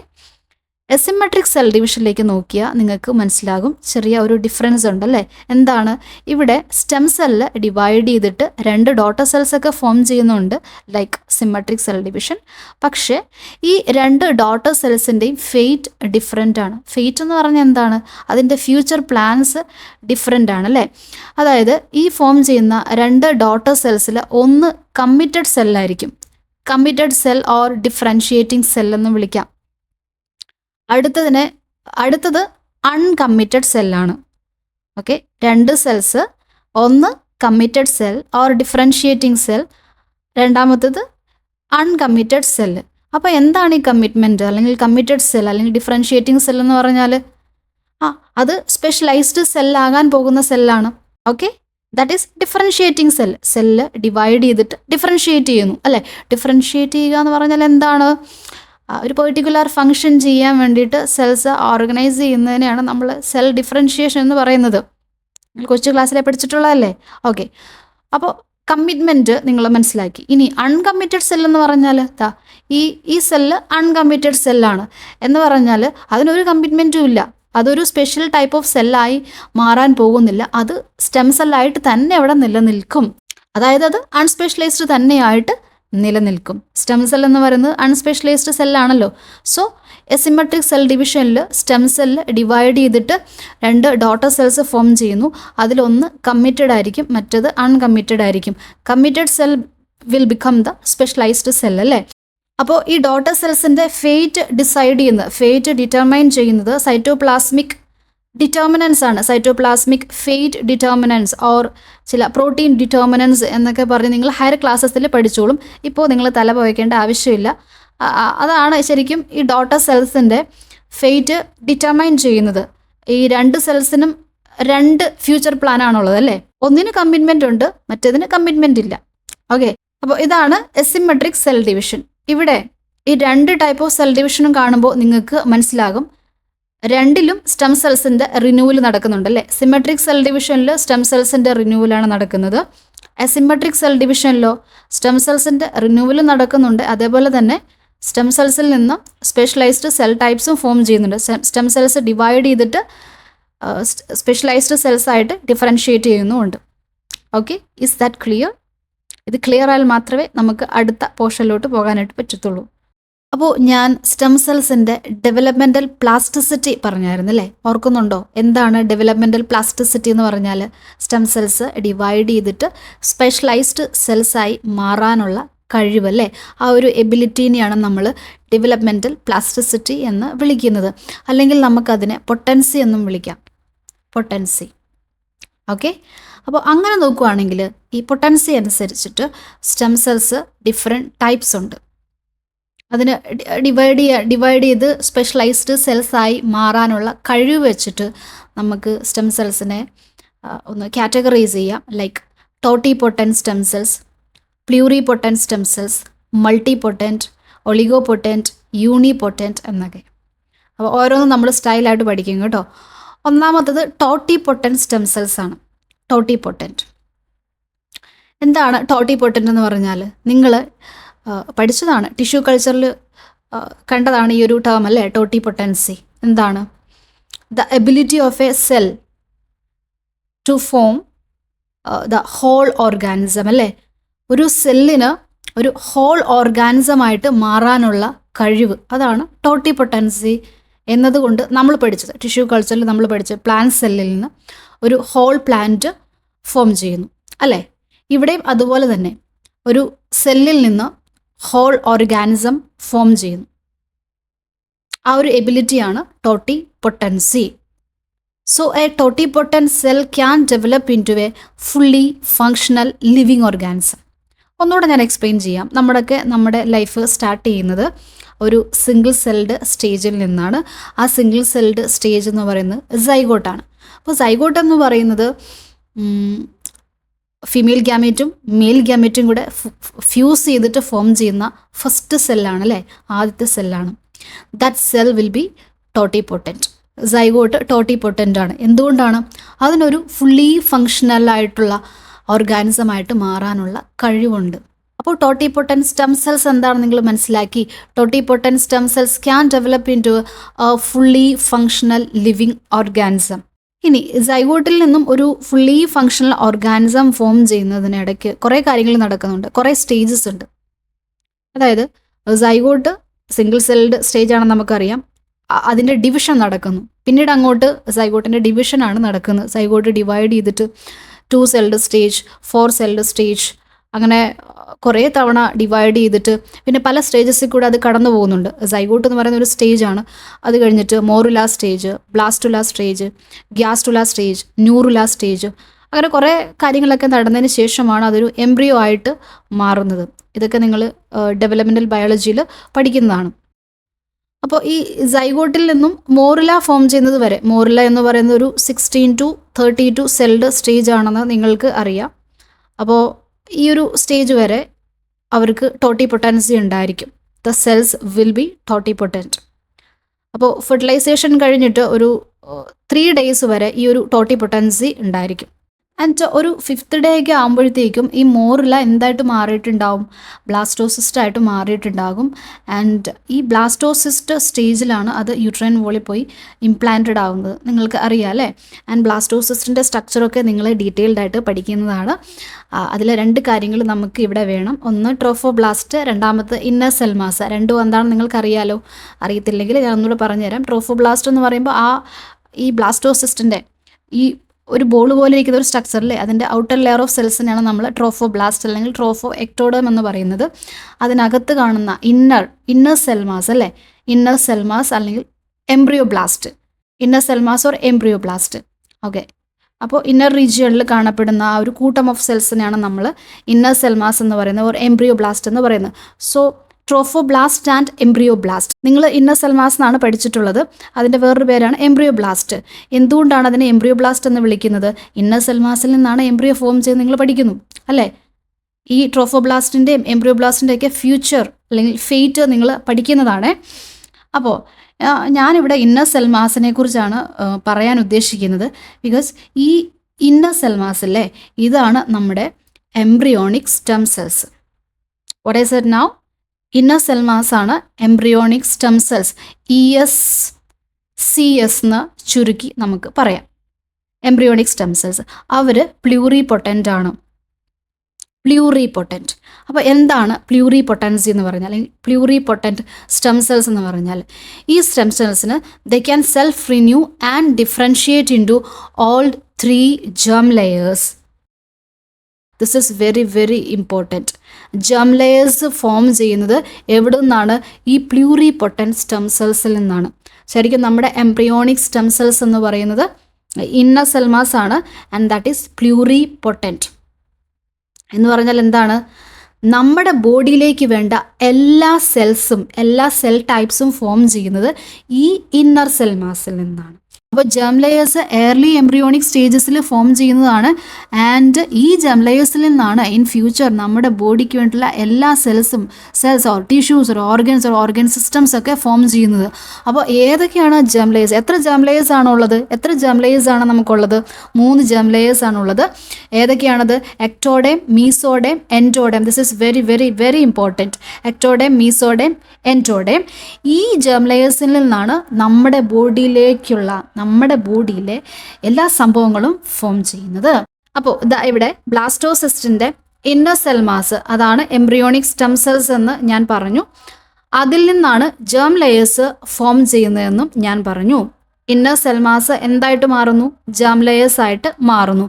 asymmetric cell ഡിവിഷനിലേക്ക് നോക്കിയാൽ നിങ്ങൾക്ക് മനസ്സിലാകും ചെറിയ ഒരു ഡിഫറൻസ് ഉണ്ടല്ലേ. എന്താണ്? ഇവിടെ സ്റ്റെം സെല്ല് ഡിവൈഡ് ചെയ്തിട്ട് 2 ഡോട്ടർ സെൽസ് ഒക്കെ ഫോം ചെയ്യുന്നുണ്ട്, ലൈക്ക് സിമ്മട്രിക് സെൽ ഡിവിഷൻ. പക്ഷേ ഈ 2 ഡോട്ടർ സെൽസിൻ്റെയും ഫെയ്റ്റ് ഡിഫറെൻ്റ് ആണ്. ഫെയ്റ്റ് എന്ന് പറഞ്ഞാൽ എന്താണ്? അതിൻ്റെ ഫ്യൂച്ചർ പ്ലാൻസ് ഡിഫറെൻ്റ് ആണ് അല്ലേ. അതായത് ഈ ഫോം ചെയ്യുന്ന 2 ഡോട്ടർ സെൽസിൽ ഒന്ന് കമ്മിറ്റഡ് സെല്ലായിരിക്കും, committed cell or differentiating cell എന്ന് വിളിക്കാം. അടുത്തത് അൺകമ്മിറ്റഡ് സെല്ലാണ്. ഓക്കെ, 2 സെൽസ്, ഒന്ന് committed cell or differentiating cell, രണ്ടാമത്തത് അൺകമ്മിറ്റഡ് സെല്ല്. അപ്പോൾ എന്താണ് ഈ കമ്മിറ്റ്മെൻറ്റ് അല്ലെങ്കിൽ കമ്മിറ്റഡ് സെൽ അല്ലെങ്കിൽ ഡിഫറൻഷിയേറ്റിംഗ് സെൽ എന്ന് പറഞ്ഞാൽ? അത് സ്പെഷ്യലൈസ്ഡ് സെല്ലാകാൻ പോകുന്ന സെല്ലാണ്. Okay, that is differentiating cell. Cell divide ചെയ്തിട്ട് ഡിഫറൻഷിയേറ്റ് ചെയ്യുന്നു അല്ലേ. ഡിഫറൻഷിയേറ്റ് ചെയ്യുക എന്ന് പറഞ്ഞാൽ എന്താണ്? ഒരു പെർട്ടിക്കുലർ ഫങ്ഷൻ ചെയ്യാൻ വേണ്ടിയിട്ട് സെൽസ് ഓർഗനൈസ് ചെയ്യുന്നതിനെയാണ് നമ്മൾ സെൽ ഡിഫറൻഷിയേഷൻ എന്ന് പറയുന്നത്. കൊച്ചു ക്ലാസ്സിലെ പഠിച്ചിട്ടുള്ളതല്ലേ. ഓക്കെ, അപ്പോൾ കമ്മിറ്റ്മെൻറ്റ് നിങ്ങൾ മനസ്സിലാക്കി. ഇനി അൺകമ്മിറ്റഡ് സെൽ എന്ന് പറഞ്ഞാൽ ഈ സെല്ല് അൺകമ്മിറ്റഡ് സെല്ലാണ് എന്ന് പറഞ്ഞാൽ അതിനൊരു കമ്മിറ്റ്മെൻറ്റും ഇല്ല, അതൊരു സ്പെഷ്യൽ ടൈപ്പ് ഓഫ് സെല്ലായി മാറാൻ പോകുന്നില്ല, അത് സ്റ്റെം സെല്ലായിട്ട് തന്നെ അവിടെ നിലനിൽക്കും. അതായത് അത് അൺസ്പെഷ്യലൈസ്ഡ് തന്നെയായിട്ട് നിലനിൽക്കും. സ്റ്റെം സെൽ എന്ന് പറയുന്നത് അൺസ്പെഷ്യലൈസ്ഡ് സെല്ലാണല്ലോ. സോ എസിമെട്രിക് സെൽ ഡിവിഷനിൽ സ്റ്റെം സെല്ല് ഡിവൈഡ് ചെയ്തിട്ട് 2 ഡോട്ടർ സെൽസ് ഫോം ചെയ്യുന്നു. അതിലൊന്ന് കമ്മിറ്റഡ് ആയിരിക്കും, മറ്റത് അൺകമ്മിറ്റഡ് ആയിരിക്കും. Committed cell will become the specialised cell അല്ലേ. അപ്പോൾ ഈ ഡോട്ടർ സെൽസിൻ്റെ ഫെയ്റ്റ് ഡിറ്റർമൈൻ ചെയ്യുന്നത് സൈറ്റോപ്ലാസ്മിക് ഡിറ്റർമിനൻസ് ആണ്. സൈറ്റോപ്ലാസ്മിക് ഫെയ്റ്റ് ഡിറ്റർമിനൻസ് ഓർ ചില പ്രോട്ടീൻ ഡിറ്റർമിനൻസ് എന്നൊക്കെ പറഞ്ഞ് നിങ്ങൾ ഹയർ ക്ലാസ്സസിൽ പഠിച്ചോളും. ഇപ്പോൾ നിങ്ങൾ തല പോയിക്കേണ്ട ആവശ്യമില്ല. അതാണ് ശരിക്കും ഈ ഡോട്ടർ സെൽസിൻ്റെ ഫെയ്റ്റ് ഡിറ്റർമൈൻ ചെയ്യുന്നത്. ഈ രണ്ട് സെൽസിനും രണ്ട് ഫ്യൂച്ചർ പ്ലാനാണുള്ളത് അല്ലേ. ഒന്നിന് കമ്മിറ്റ്മെൻ്റ് ഉണ്ട്, മറ്റേതിന് കമ്മിറ്റ്മെൻ്റ് ഇല്ല. ഓക്കെ, അപ്പോൾ ഇതാണ് എസിമെട്രിക് സെൽ ഡിവിഷൻ. ഇവിടെ ഈ രണ്ട് ടൈപ്പ് ഓഫ് സെൽ ഡിവിഷനും കാണുമ്പോൾ നിങ്ങൾക്ക് മനസ്സിലാകും രണ്ടിലും സ്റ്റെം സെൽസിൻ്റെ റിന്യൂവൽ നടക്കുന്നുണ്ട് അല്ലേ. സിമെട്രിക് സെൽ ഡിവിഷനിൽ സ്റ്റെം സെൽസിൻ്റെ റിന്യൂവലാണ് നടക്കുന്നത്. അസിമെട്രിക് സെൽ ഡിവിഷനിലോ സ്റ്റെം സെൽസിൻ്റെ റിന്യൂവൽ നടക്കുന്നുണ്ട്, അതേപോലെ തന്നെ സ്റ്റെം സെൽസിൽ നിന്നും സ്പെഷ്യലൈസ്ഡ് സെൽ ടൈപ്സും ഫോം ചെയ്യുന്നുണ്ട്. സ്റ്റെം സെൽസ് ഡിവൈഡ് ചെയ്തിട്ട് സ്പെഷ്യലൈസ്ഡ് സെൽസ് ആയിട്ട് ഡിഫറൻഷ്യേറ്റ് ചെയ്യുന്നുമുണ്ട്. Okay, is that clear? ഇത് ക്ലിയർ ആയാൽ മാത്രമേ നമുക്ക് അടുത്ത പോർഷനിലോട്ട് പോകാനായിട്ട് പറ്റത്തുള്ളൂ. അപ്പോൾ ഞാൻ സ്റ്റെം സെൽസിൻ്റെ ഡെവലപ്മെൻറ്റൽ പ്ലാസ്റ്റിസിറ്റി പറഞ്ഞായിരുന്നു അല്ലേ, ഓർക്കുന്നുണ്ടോ? എന്താണ് ഡെവലപ്മെൻറ്റൽ പ്ലാസ്റ്റിസിറ്റി എന്ന് പറഞ്ഞാൽ? സ്റ്റെം സെൽസ് ഡിവൈഡ് ചെയ്തിട്ട് സ്പെഷ്യലൈസ്ഡ് സെൽസായി മാറാനുള്ള കഴിവല്ലേ, ആ ഒരു എബിലിറ്റീനെയാണ് നമ്മൾ ഡെവലപ്മെൻറ്റൽ പ്ലാസ്റ്റിസിറ്റി എന്ന് വിളിക്കുന്നത്. അല്ലെങ്കിൽ നമുക്കതിനെ പൊട്ടൻസി എന്നും വിളിക്കാം, പൊട്ടൻസി. ഓക്കെ, അപ്പോൾ അങ്ങനെ നോക്കുകയാണെങ്കിൽ ഈ പൊട്ടൻസി അനുസരിച്ചിട്ട് സ്റ്റെം സെൽസ് ഡിഫറെൻറ്റ് ടൈപ്സ് ഉണ്ട്. അതിന് ഡിവൈഡ് ചെയ്ത് സ്പെഷ്യലൈസ്ഡ് സെൽസായി മാറാനുള്ള കഴിവ് വെച്ചിട്ട് നമുക്ക് സ്റ്റെം സെൽസിനെ ഒന്ന് കാറ്റഗറൈസ് ചെയ്യാം. Like totipotent stem cells, pluripotent stem cells, multipotent, oligopotent, unipotent എന്നൊക്കെ. അപ്പോൾ ഓരോന്നും നമ്മൾ സ്റ്റൈലായിട്ട് പഠിക്കും കേട്ടോ. ഒന്നാമത്തത് ടോട്ടിപൊട്ടൻറ്റ് സ്റ്റെം സെൽസ് ആണ്. ടോട്ടിപൊട്ടൻറ്റ് എന്താണ്? ടോട്ടിപൊട്ടൻറ്റ് എന്ന് പറഞ്ഞാൽ നിങ്ങൾ പഠിച്ചതാണ്, ടിഷ്യൂ കൾച്ചറിൽ കണ്ടതാണ് ഈ ഒരു ടേം അല്ലേ, ടോട്ടിപൊട്ടൻസി. എന്താണ്? The ability of a cell to form the whole organism അല്ലേ. ഒരു സെല്ലിന് ഒരു ഹോൾ ഓർഗാനിസമായിട്ട് മാറാനുള്ള കഴിവ്, അതാണ് ടോട്ടിപൊട്ടൻസി എന്നതുകൊണ്ട് നമ്മൾ പഠിച്ചത്. ടിഷ്യൂ കൾച്ചറിൽ നമ്മൾ പഠിച്ച പ്ലാന്റ് സെല്ലിൽ നിന്ന് ഒരു ഹോൾ പ്ലാന്റ് ഫോം ചെയ്യുന്നു അല്ലേ. ഇവിടെയും അതുപോലെ തന്നെ ഒരു സെല്ലിൽ നിന്ന് ഹോൾ ഓർഗാനിസം ഫോം ചെയ്യുന്നു. ആ ഒരു എബിലിറ്റിയാണ് totipotency. So a totipotent cell can develop into a fully functional living organism. ഒന്നുകൂടെ ഞാൻ എക്സ്പ്ലെയിൻ ചെയ്യാം. നമ്മുടെ ലൈഫ് സ്റ്റാർട്ട് ചെയ്യുന്നത് ഒരു സിംഗിൾ സെൽഡ് സ്റ്റേജിൽ നിന്നാണ്. ആ സിംഗിൾ സെൽഡ് സ്റ്റേജ് എന്ന് പറയുന്നത് സൈഗോട്ടാണ്. അപ്പോൾ സൈഗോട്ട് എന്ന് പറയുന്നത് ഫീമെയിൽ ഗ്യാമേറ്റും മെയിൽ ഗ്യാമേറ്റും കൂടെ ഫ്യൂസ് ചെയ്തിട്ട് ഫോം ചെയ്യുന്ന ഫസ്റ്റ് സെല്ലാണ് അല്ലേ, ആദ്യത്തെ സെല്ലാണ്. That cell will be totipotent. Zygote totipotent ആണ്. എന്തുകൊണ്ടാണ്? അതിനൊരു ഫുള്ളി ഫങ്ഷണലായിട്ടുള്ള ഓർഗാനിസമായിട്ട് മാറാനുള്ള കഴിവുണ്ട്. അപ്പോൾ ടോട്ടിപൊട്ടൻറ്റ് സ്റ്റെം സെൽസ് എന്താണെന്ന് നിങ്ങൾ മനസ്സിലാക്കി. Totipotent stem cells can develop into fully functional living organism. ഇനി സൈഗോട്ടിൽ നിന്നും ഒരു ഫുള്ളി ഫങ്ഷണൽ ഓർഗാനിസം ഫോം ചെയ്യുന്നതിനിടയ്ക്ക് കുറേ കാര്യങ്ങൾ നടക്കുന്നുണ്ട്, കുറേ സ്റ്റേജസ് ഉണ്ട്. അതായത് സൈഗോട്ട് സിംഗിൾ സെൽഡ് സ്റ്റേജ് ആണെന്ന് നമുക്കറിയാം. അതിൻ്റെ ഡിവിഷൻ നടക്കുന്നു. പിന്നീട് അങ്ങോട്ട് സൈഗോട്ടിൻ്റെ ഡിവിഷനാണ് നടക്കുന്നത്. സൈഗോട്ട് ഡിവൈഡ് ചെയ്തിട്ട് 2 സെൽഡ് സ്റ്റേജ്, 4 സെൽഡ് സ്റ്റേജ്, അങ്ങനെ കുറേ തവണ ഡിവൈഡ് ചെയ്തിട്ട് പിന്നെ പല സ്റ്റേജസിൽ കൂടെ അത് കടന്നു പോകുന്നുണ്ട്. സൈഗോട്ട് എന്ന് പറയുന്ന ഒരു സ്റ്റേജാണ്. അത് കഴിഞ്ഞിട്ട് morula stage, blastula stage, gastrula stage, neurula stage, അങ്ങനെ കുറേ കാര്യങ്ങളൊക്കെ നടന്നതിന് ശേഷമാണ് അതൊരു എംബ്രിയോ ആയിട്ട് മാറുന്നത്. ഇതൊക്കെ നിങ്ങൾ ഡെവലപ്മെൻ്റൽ ബയോളജിയിൽ പഠിക്കുന്നതാണ്. അപ്പോൾ ഈ സൈഗോട്ടിൽ നിന്നും മോറുല ഫോം ചെയ്യുന്നത് വരെ, മോറുല എന്ന് പറയുന്നത് ഒരു 16 to 32 സെൽഡ് സ്റ്റേജ് ആണെന്ന് നിങ്ങൾക്ക് അറിയാം. അപ്പോൾ ഈ ഒരു സ്റ്റേജ് വരെ അവർക്ക് ടോട്ടിപൊട്ടൻസി ഉണ്ടായിരിക്കും. The cells will be totipotent. അപ്പോൾ ഫെർട്ടിലൈസേഷൻ കഴിഞ്ഞിട്ട് ഒരു 3 days വരെ ഈ ഒരു ടോട്ടിപൊട്ടൻസി ഉണ്ടായിരിക്കും. ആൻഡ് ഒരു 5th day ഒക്കെ ആകുമ്പോഴത്തേക്കും ഈ മോറുല എന്തായിട്ട് മാറിയിട്ടുണ്ടാവും? ബ്ലാസ്റ്റോസിസ്റ്റായിട്ട് മാറിയിട്ടുണ്ടാകും. ആൻഡ് ഈ ബ്ലാസ്റ്റോസിസ്റ്റ് സ്റ്റേജിലാണ് അത് യൂട്രൈൻ വോളിൽ പോയി ഇംപ്ലാന്റഡ് ആവുന്നത്. നിങ്ങൾക്ക് അറിയാം അല്ലേ. ആൻഡ് ബ്ലാസ്റ്റോസിസ്റ്റിൻ്റെ സ്ട്രക്ചറൊക്കെ നിങ്ങൾ ഡീറ്റെയിൽഡ് ആയിട്ട് പഠിക്കുന്നതാണ്. അതിൽ 2 കാര്യങ്ങൾ നമുക്ക് ഇവിടെ വേണം. ഒന്ന് ട്രോഫോബ്ലാസ്റ്റ്, രണ്ടാമത്തെ ഇന്നർ സെൽ മാസ. രണ്ടും എന്താണെന്ന് നിങ്ങൾക്കറിയാലോ. അറിയത്തില്ലെങ്കിൽ ഞാൻ ഒന്നുകൂടെ പറഞ്ഞുതരാം. ട്രോഫോബ്ലാസ്റ്റ് എന്ന് പറയുമ്പോൾ ഈ ബ്ലാസ്റ്റോസിസ്റ്റിൻ്റെ ഈ ഒരു ബോൾ പോലെ ഇരിക്കുന്ന ഒരു സ്ട്രക്ചറിലെ അതിൻ്റെ ഔട്ടർ ലെയർ ഓഫ് സെൽസിനെയാണ് നമ്മൾ ട്രോഫോബ്ലാസ്റ്റ് അല്ലെങ്കിൽ ട്രോഫോ എക്ടോഡം എന്ന് പറയുന്നത്. അതിനകത്ത് കാണുന്ന ഇന്നർ സെൽമാസ് അല്ലേ, ഇന്നർ സെൽമാസ് അല്ലെങ്കിൽ എംബ്രിയോബ്ലാസ്റ്റ്, ഇന്നർ സെൽമാസ് ഓർ എംബ്രിയോബ്ലാസ്റ്റ്. ഓക്കെ, അപ്പോൾ ഇന്നർ റീജിയണിൽ കാണപ്പെടുന്ന ആ ഒരു കൂട്ടം ഓഫ് സെൽസിനെയാണ് നമ്മൾ ഇന്നർ സെൽമാസ് എന്ന് പറയുന്നത് ഓർ എംബ്രിയോബ്ലാസ്റ്റ് എന്ന് പറയുന്നത്. So trophoblast and embryoblast. നിങ്ങൾ ഇന്നർ സെൽ മാസ് എന്നാണ് പഠിച്ചിട്ടുള്ളത്. അതിൻ്റെ വേറൊരു പേരാണ് എംബ്രിയോബ്ലാസ്റ്റ്. എന്തുകൊണ്ടാണ് അതിനെ എംബ്രിയോബ്ലാസ്റ്റ് എന്ന് വിളിക്കുന്നത്? ഇന്നർ സെൽ മാസിൽ നിന്നാണ് എംബ്രിയോ ഫോം ചെയ്ത് നിങ്ങൾ പഠിക്കുന്നു അല്ലേ? ഈ ട്രോഫോബ്ലാസ്റ്റിൻ്റെയും എംബ്രിയോബ്ലാസ്റ്റിൻ്റെയൊക്കെ ഫ്യൂച്ചർ അല്ലെങ്കിൽ ഫേറ്റ് നിങ്ങൾ പഠിക്കുന്നതാണ്. അപ്പോൾ ഞാനിവിടെ ഇന്നർ സെൽ മാസിനെ കുറിച്ചാണ് പറയാൻ ഉദ്ദേശിക്കുന്നത്. ബിക്കോസ് ഈ ഇന്നർ സെൽ മാസിലെ ഇതാണ് നമ്മുടെ embryonic stem cells. What is it now? Inner cell mass ആണ് എംബ്രിയോണിക് സ്റ്റെം സെൽസ്. ESCS എന്ന് ചുരുക്കി നമുക്ക് പറയാം. എംബ്രിയോണിക് സ്റ്റെം സെൽസ് അവർ പ്ലൂറിപൊട്ടൻ്റ് ആണ്. പ്ലൂറിപൊട്ടൻറ്റ്. അപ്പോൾ എന്താണ് പ്ലൂറിപൊട്ടൻസി എന്ന് പറഞ്ഞാൽ, അല്ലെങ്കിൽ പ്ലൂറിപൊട്ടൻറ്റ് സ്റ്റെം സെൽസ് എന്ന് പറഞ്ഞാൽ, ഈ സ്റ്റെം സെൽസിന് they can self renew and differentiate into all 3 germ layers. This is very very important. Germ layers form ചെയ്യുന്നത് എവിടെ നിന്നാണ്? ഈ പ്ലൂറിപൊട്ടൻറ്റ് സ്റ്റെം സെൽസിൽ നിന്നാണ്. ശരിക്കും നമ്മുടെ എംബ്രിയോണിക് സ്റ്റെം സെൽസ് എന്ന് പറയുന്നത് ഇന്നർ സെൽ മാസ് ആണ്. ആൻഡ് ദാറ്റ് ഈസ് പ്ലൂറിപൊട്ടൻറ്റ് എന്ന് പറഞ്ഞാൽ എന്താണ്? നമ്മുടെ ബോഡിയിലേക്ക് വേണ്ട എല്ലാ സെൽസും എല്ലാ സെൽ ടൈപ്സും ഫോം ചെയ്യുന്നത് ഈ ഇന്നർ സെൽ മാസിൽ നിന്നാണ്. അപ്പോൾ ജേം ലെയേഴ്സ് എയർലി എംബ്രിയോണിക് സ്റ്റേജസിൽ ഫോം ചെയ്യുന്നതാണ്. ആൻഡ് ഈ ജേം ലെയേഴ്സിൽ നിന്നാണ് ഇൻ ഫ്യൂച്ചർ നമ്മുടെ ബോഡിക്ക് വേണ്ടിയുള്ള എല്ലാ സെൽസും, cells or tissues or organs or organ systems ഒക്കെ ഫോം ചെയ്യുന്നത്. അപ്പോൾ ഏതൊക്കെയാണ് ജേം ലെയേഴ്സ്? എത്ര ജേം ലെയേഴ്സ് ആണുള്ളത്? എത്ര ജേം ലെയേഴ്സ് ആണ് നമുക്കുള്ളത്? 3 ജേം ലെയേഴ്സ് ആണുള്ളത്. ഏതൊക്കെയാണത്? Ectoderm, mesoderm, endoderm. This is very very very important. Ectoderm, mesoderm, endoderm. ഈ ജേം ലെയേഴ്സിൽ നിന്നാണ് നമ്മുടെ ബോഡിയിലെ എല്ലാ സംഭവങ്ങളും ഫോം ചെയ്യുന്നത്. അപ്പോൾ ഇവിടെ ബ്ലാസ്റ്റോസിസ്റ്റിൻ്റെ ഇന്നർ സെൽ മാസ്, അതാണ് എംബ്രിയോണിക് സ്റ്റെം സെൽസ് എന്ന് ഞാൻ പറഞ്ഞു. അതിൽ നിന്നാണ് ജേം ലെയേഴ്സ് ഫോം ചെയ്യുന്നതെന്നും ഞാൻ പറഞ്ഞു. ഇന്നർ സെൽ മാസ് എന്തായിട്ട് മാറുന്നു? ജേം ലെയേഴ്സ് ആയിട്ട് മാറുന്നു.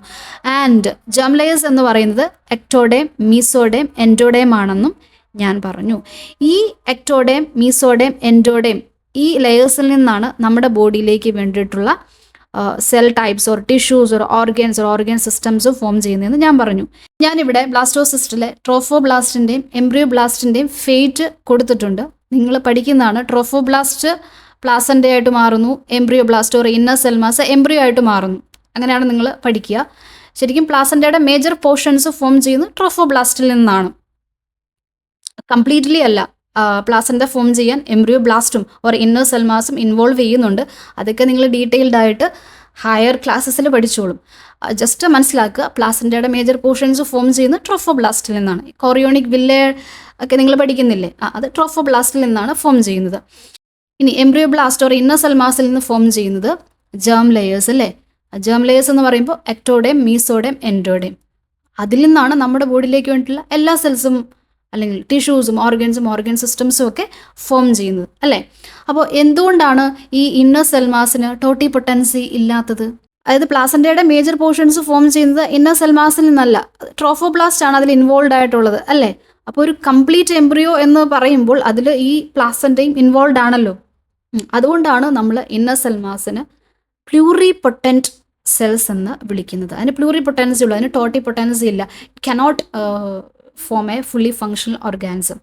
ആൻഡ് ജേം ലെയേഴ്സ് എന്ന് പറയുന്നത് എക്ടോഡേം, മീസോഡേം, എൻഡോഡേം ആണെന്നും ഞാൻ പറഞ്ഞു. ഈ എക്ടോഡേം, മീസോഡേം, എൻഡോഡേം ഈ ലെയേഴ്സിൽ നിന്നാണ് നമ്മുടെ ബോഡിയിലേക്ക് വേണ്ടിയിട്ടുള്ള cell types or tissues or organs or organ systems form ചെയ്യുന്നതെന്ന് ഞാൻ പറഞ്ഞു. ഞാനിവിടെ ബ്ലാസ്റ്റോസിസ്റ്റിലെ ട്രോഫോബ്ലാസ്റ്റിൻ്റെയും എംബ്രിയോബ്ലാസ്റ്റിൻ്റെയും ഫേറ്റ് കൊടുത്തിട്ടുണ്ട്. നിങ്ങൾ പഠിക്കുന്നതാണ്. ട്രോഫോബ്ലാസ്റ്റ് പ്ലാസൻ്റ ആയിട്ട് മാറുന്നു, embryoblast or inner cell mass embryo ആയിട്ട് മാറുന്നു. അങ്ങനെയാണ് നിങ്ങൾ പഠിക്കുക. ശരിക്കും പ്ലാസൻ്റയുടെ മേജർ പോർഷൻസ് ഫോം ചെയ്യുന്നത് ട്രോഫോബ്ലാസ്റ്റിൽ നിന്നാണ്. കംപ്ലീറ്റ്ലി അല്ല. പ്ലാസൻ്റ ഫോം ചെയ്യാൻ എംബ്രിയോബ്ലാസ്റ്റും ഓർ ഇന്നർ സെൽ മാസും ഇൻവോൾവ് ചെയ്യുന്നുണ്ട്. അതൊക്കെ നിങ്ങൾ ഡീറ്റെയിൽഡ് ആയിട്ട് ഹയർ ക്ലാസ്സസിൽ പഠിച്ചോളും. ജസ്റ്റ് മനസ്സിലാക്കുക, പ്ലാസൻ്റയുടെ മേജർ പോർഷൻസ് ഫോം ചെയ്യുന്നത് ട്രോഫോബ്ലാസ്റ്റിൽ നിന്നാണ്. കോറിയോണിക് വില്ലേ ഒക്കെ നിങ്ങൾ പഠിക്കുന്നില്ലേ? അത് ട്രോഫോബ്ലാസ്റ്റിൽ നിന്നാണ് ഫോം ചെയ്യുന്നത്. ഇനി എംബ്രിയോബ്ലാസ്റ്റ് ഓർ ഇന്നർ സെൽ മാസിൽ നിന്ന് ഫോം ചെയ്യുന്നത് ജേം ലെയേഴ്സ് അല്ലേ? ജേം ലെയേഴ്സ് എന്ന് പറയുമ്പോൾ എക്ടോഡേം, മീസോഡേം, എൻഡോഡേം. അതിൽ നിന്നാണ് നമ്മുടെ ബോഡിയിലേക്ക് വേണ്ടിയിട്ടുള്ള എല്ലാ സെൽസും അല്ലെങ്കിൽ ടിഷ്യൂസും ഓർഗൻസും ഓർഗൻ സിസ്റ്റംസും ഒക്കെ ഫോം ചെയ്യുന്നത് അല്ലേ? അപ്പോൾ എന്തുകൊണ്ടാണ് ഈ ഇന്നർ സെൽ മാസിന് ടോട്ടിപൊട്ടൻസി ഇല്ലാത്തത്? അതായത് പ്ലാസൻ്റയുടെ മേജർ പോർഷൻസ് ഫോം ചെയ്യുന്നത് ഇന്നർ സെൽ മാസിൽ നിന്നല്ല, ട്രോഫോബ്ലാസ്റ്റ് ആണ് അതിൽ ഇൻവോൾവ് ആയിട്ടുള്ളത് അല്ലേ? അപ്പോൾ ഒരു കംപ്ലീറ്റ് എംബ്രിയോ എന്ന് പറയുമ്പോൾ അതിൽ ഈ പ്ലാസൻ്റയും ഇൻവോൾവ് ആണല്ലോ. അതുകൊണ്ടാണ് നമ്മൾ ഇന്നർ സെൽ മാസിന് പ്ലൂറിപൊട്ടൻറ്റ് സെൽസ് എന്ന് വിളിക്കുന്നത്. അതിന് പ്ലൂറിപൊട്ടൻസി ഉള്ളൂ, അതിന് ടോട്ടിപൊട്ടൻസി ഇല്ല. It cannot form A fully functional organism.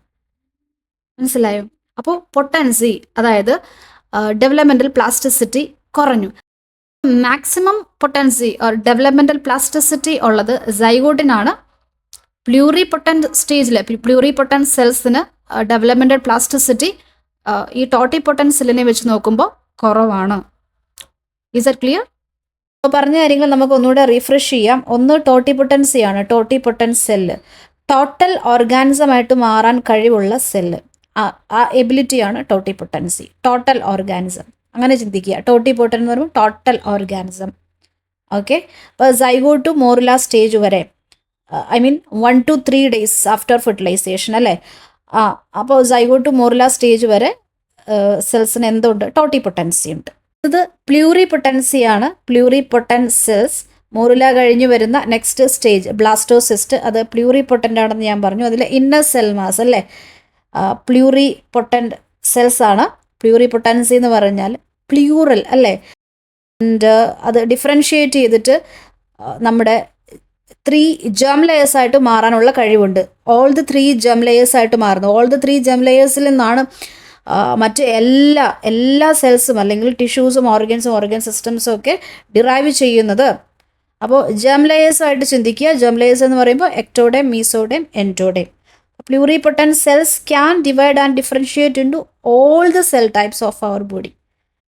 മനസ്സിലായോ? അപ്പോൾ പൊട്ടൻസി, അതായത് ഡെവലപ്മെൻ്റൽ പ്ലാസ്റ്റിസിറ്റി കുറഞ്ഞു. Maximum potency or developmental plasticity ഉള്ളത് സൈഗോട്ടിനാണ്. പ്ലൂറിപൊട്ടൻറ്റ് സ്റ്റേജിൽ പ്ലൂറിപൊട്ടൻറ്റ് സെൽസിന് ഡെവലപ്മെൻ്റൽ പ്ലാസ്റ്റിസിറ്റി ഈ ടോട്ടിപൊട്ടൻറ്റ് സെല്ലിനെ വെച്ച് നോക്കുമ്പോൾ കുറവാണ്. Is that clear? അപ്പോൾ പറഞ്ഞ കാര്യങ്ങൾ നമുക്ക് ഒന്നുകൂടെ റീഫ്രഷ് ചെയ്യാം. ഒന്ന് ടോട്ടിപൊട്ടൻസിയാണ്. ടോട്ടിപൊട്ടൻറ്റ് സെല്ല് ടോട്ടൽ ഓർഗാനിസമായിട്ട് മാറാൻ കഴിവുള്ള സെല്ല്, ആ എബിലിറ്റിയാണ് ടോട്ടിപൊട്ടൻസി. ടോട്ടൽ ഓർഗാനിസം അങ്ങനെ ചിന്തിക്കുക. ടോട്ടിപൊട്ടൻ എന്ന് പറയുമ്പോൾ ടോട്ടൽ ഓർഗാനിസം. ഓക്കെ. അപ്പോൾ സൈഗോട്ട് ടു മോറുല സ്റ്റേജ് വരെ, I mean 1 to 3 days after fertilisation അല്ലേ? അപ്പോൾ സൈഗോട്ട് ടു മോറുല സ്റ്റേജ് വരെ സെൽസിന് എന്തുണ്ട്? ടോട്ടിപൊട്ടൻസി ഉണ്ട്. ഇത് പ്ലൂറിപൊട്ടൻസിയാണ്. പ്ലൂറിപൊട്ടൻറ്റ് സെൽസ് മോറുല കഴിഞ്ഞ് വരുന്ന നെക്സ്റ്റ് സ്റ്റേജ് ബ്ലാസ്റ്റോസിസ്റ്റ്, അത് പ്ലൂറിപൊട്ടൻ്റ് ആണെന്ന് ഞാൻ പറഞ്ഞു. അതിൽ ഇന്നർ സെൽ മാസ് അല്ലേ പ്ലൂറിപൊട്ടൻ്റ് സെൽസ് ആണ്. പ്ലൂറിപൊട്ടൻസി എന്ന് പറഞ്ഞാൽ പ്ലൂറൽ അല്ലേ? ആൻഡ് അത് ഡിഫറൻഷിയേറ്റ് ചെയ്തിട്ട് നമ്മുടെ 3 ജേം ലെയേഴ്സ് ആയിട്ട് മാറാനുള്ള കഴിവുണ്ട്. ഓൾ ദി 3 ജേം ലെയേഴ്സ് ആയിട്ട് മാറുന്നു. ഓൾ ദി 3 ജേം ലെയേഴ്സിൽ നിന്നാണ് മറ്റ് എല്ലാ സെൽസും അല്ലെങ്കിൽ ടിഷ്യൂസും ഓർഗൻ സിസ്റ്റംസും ഒക്കെ ഡിറൈവ് ചെയ്യുന്നത്. അപ്പോൾ ജേം ലെയേഴ്സ് ആയിട്ട് ചിന്തിക്കുക. ജേം ലെയേഴ്സ് എന്ന് പറയുമ്പോൾ ectoderm, mesoderm, endoderm. Pluripotent cells can divide and differentiate into all the cell types of our body.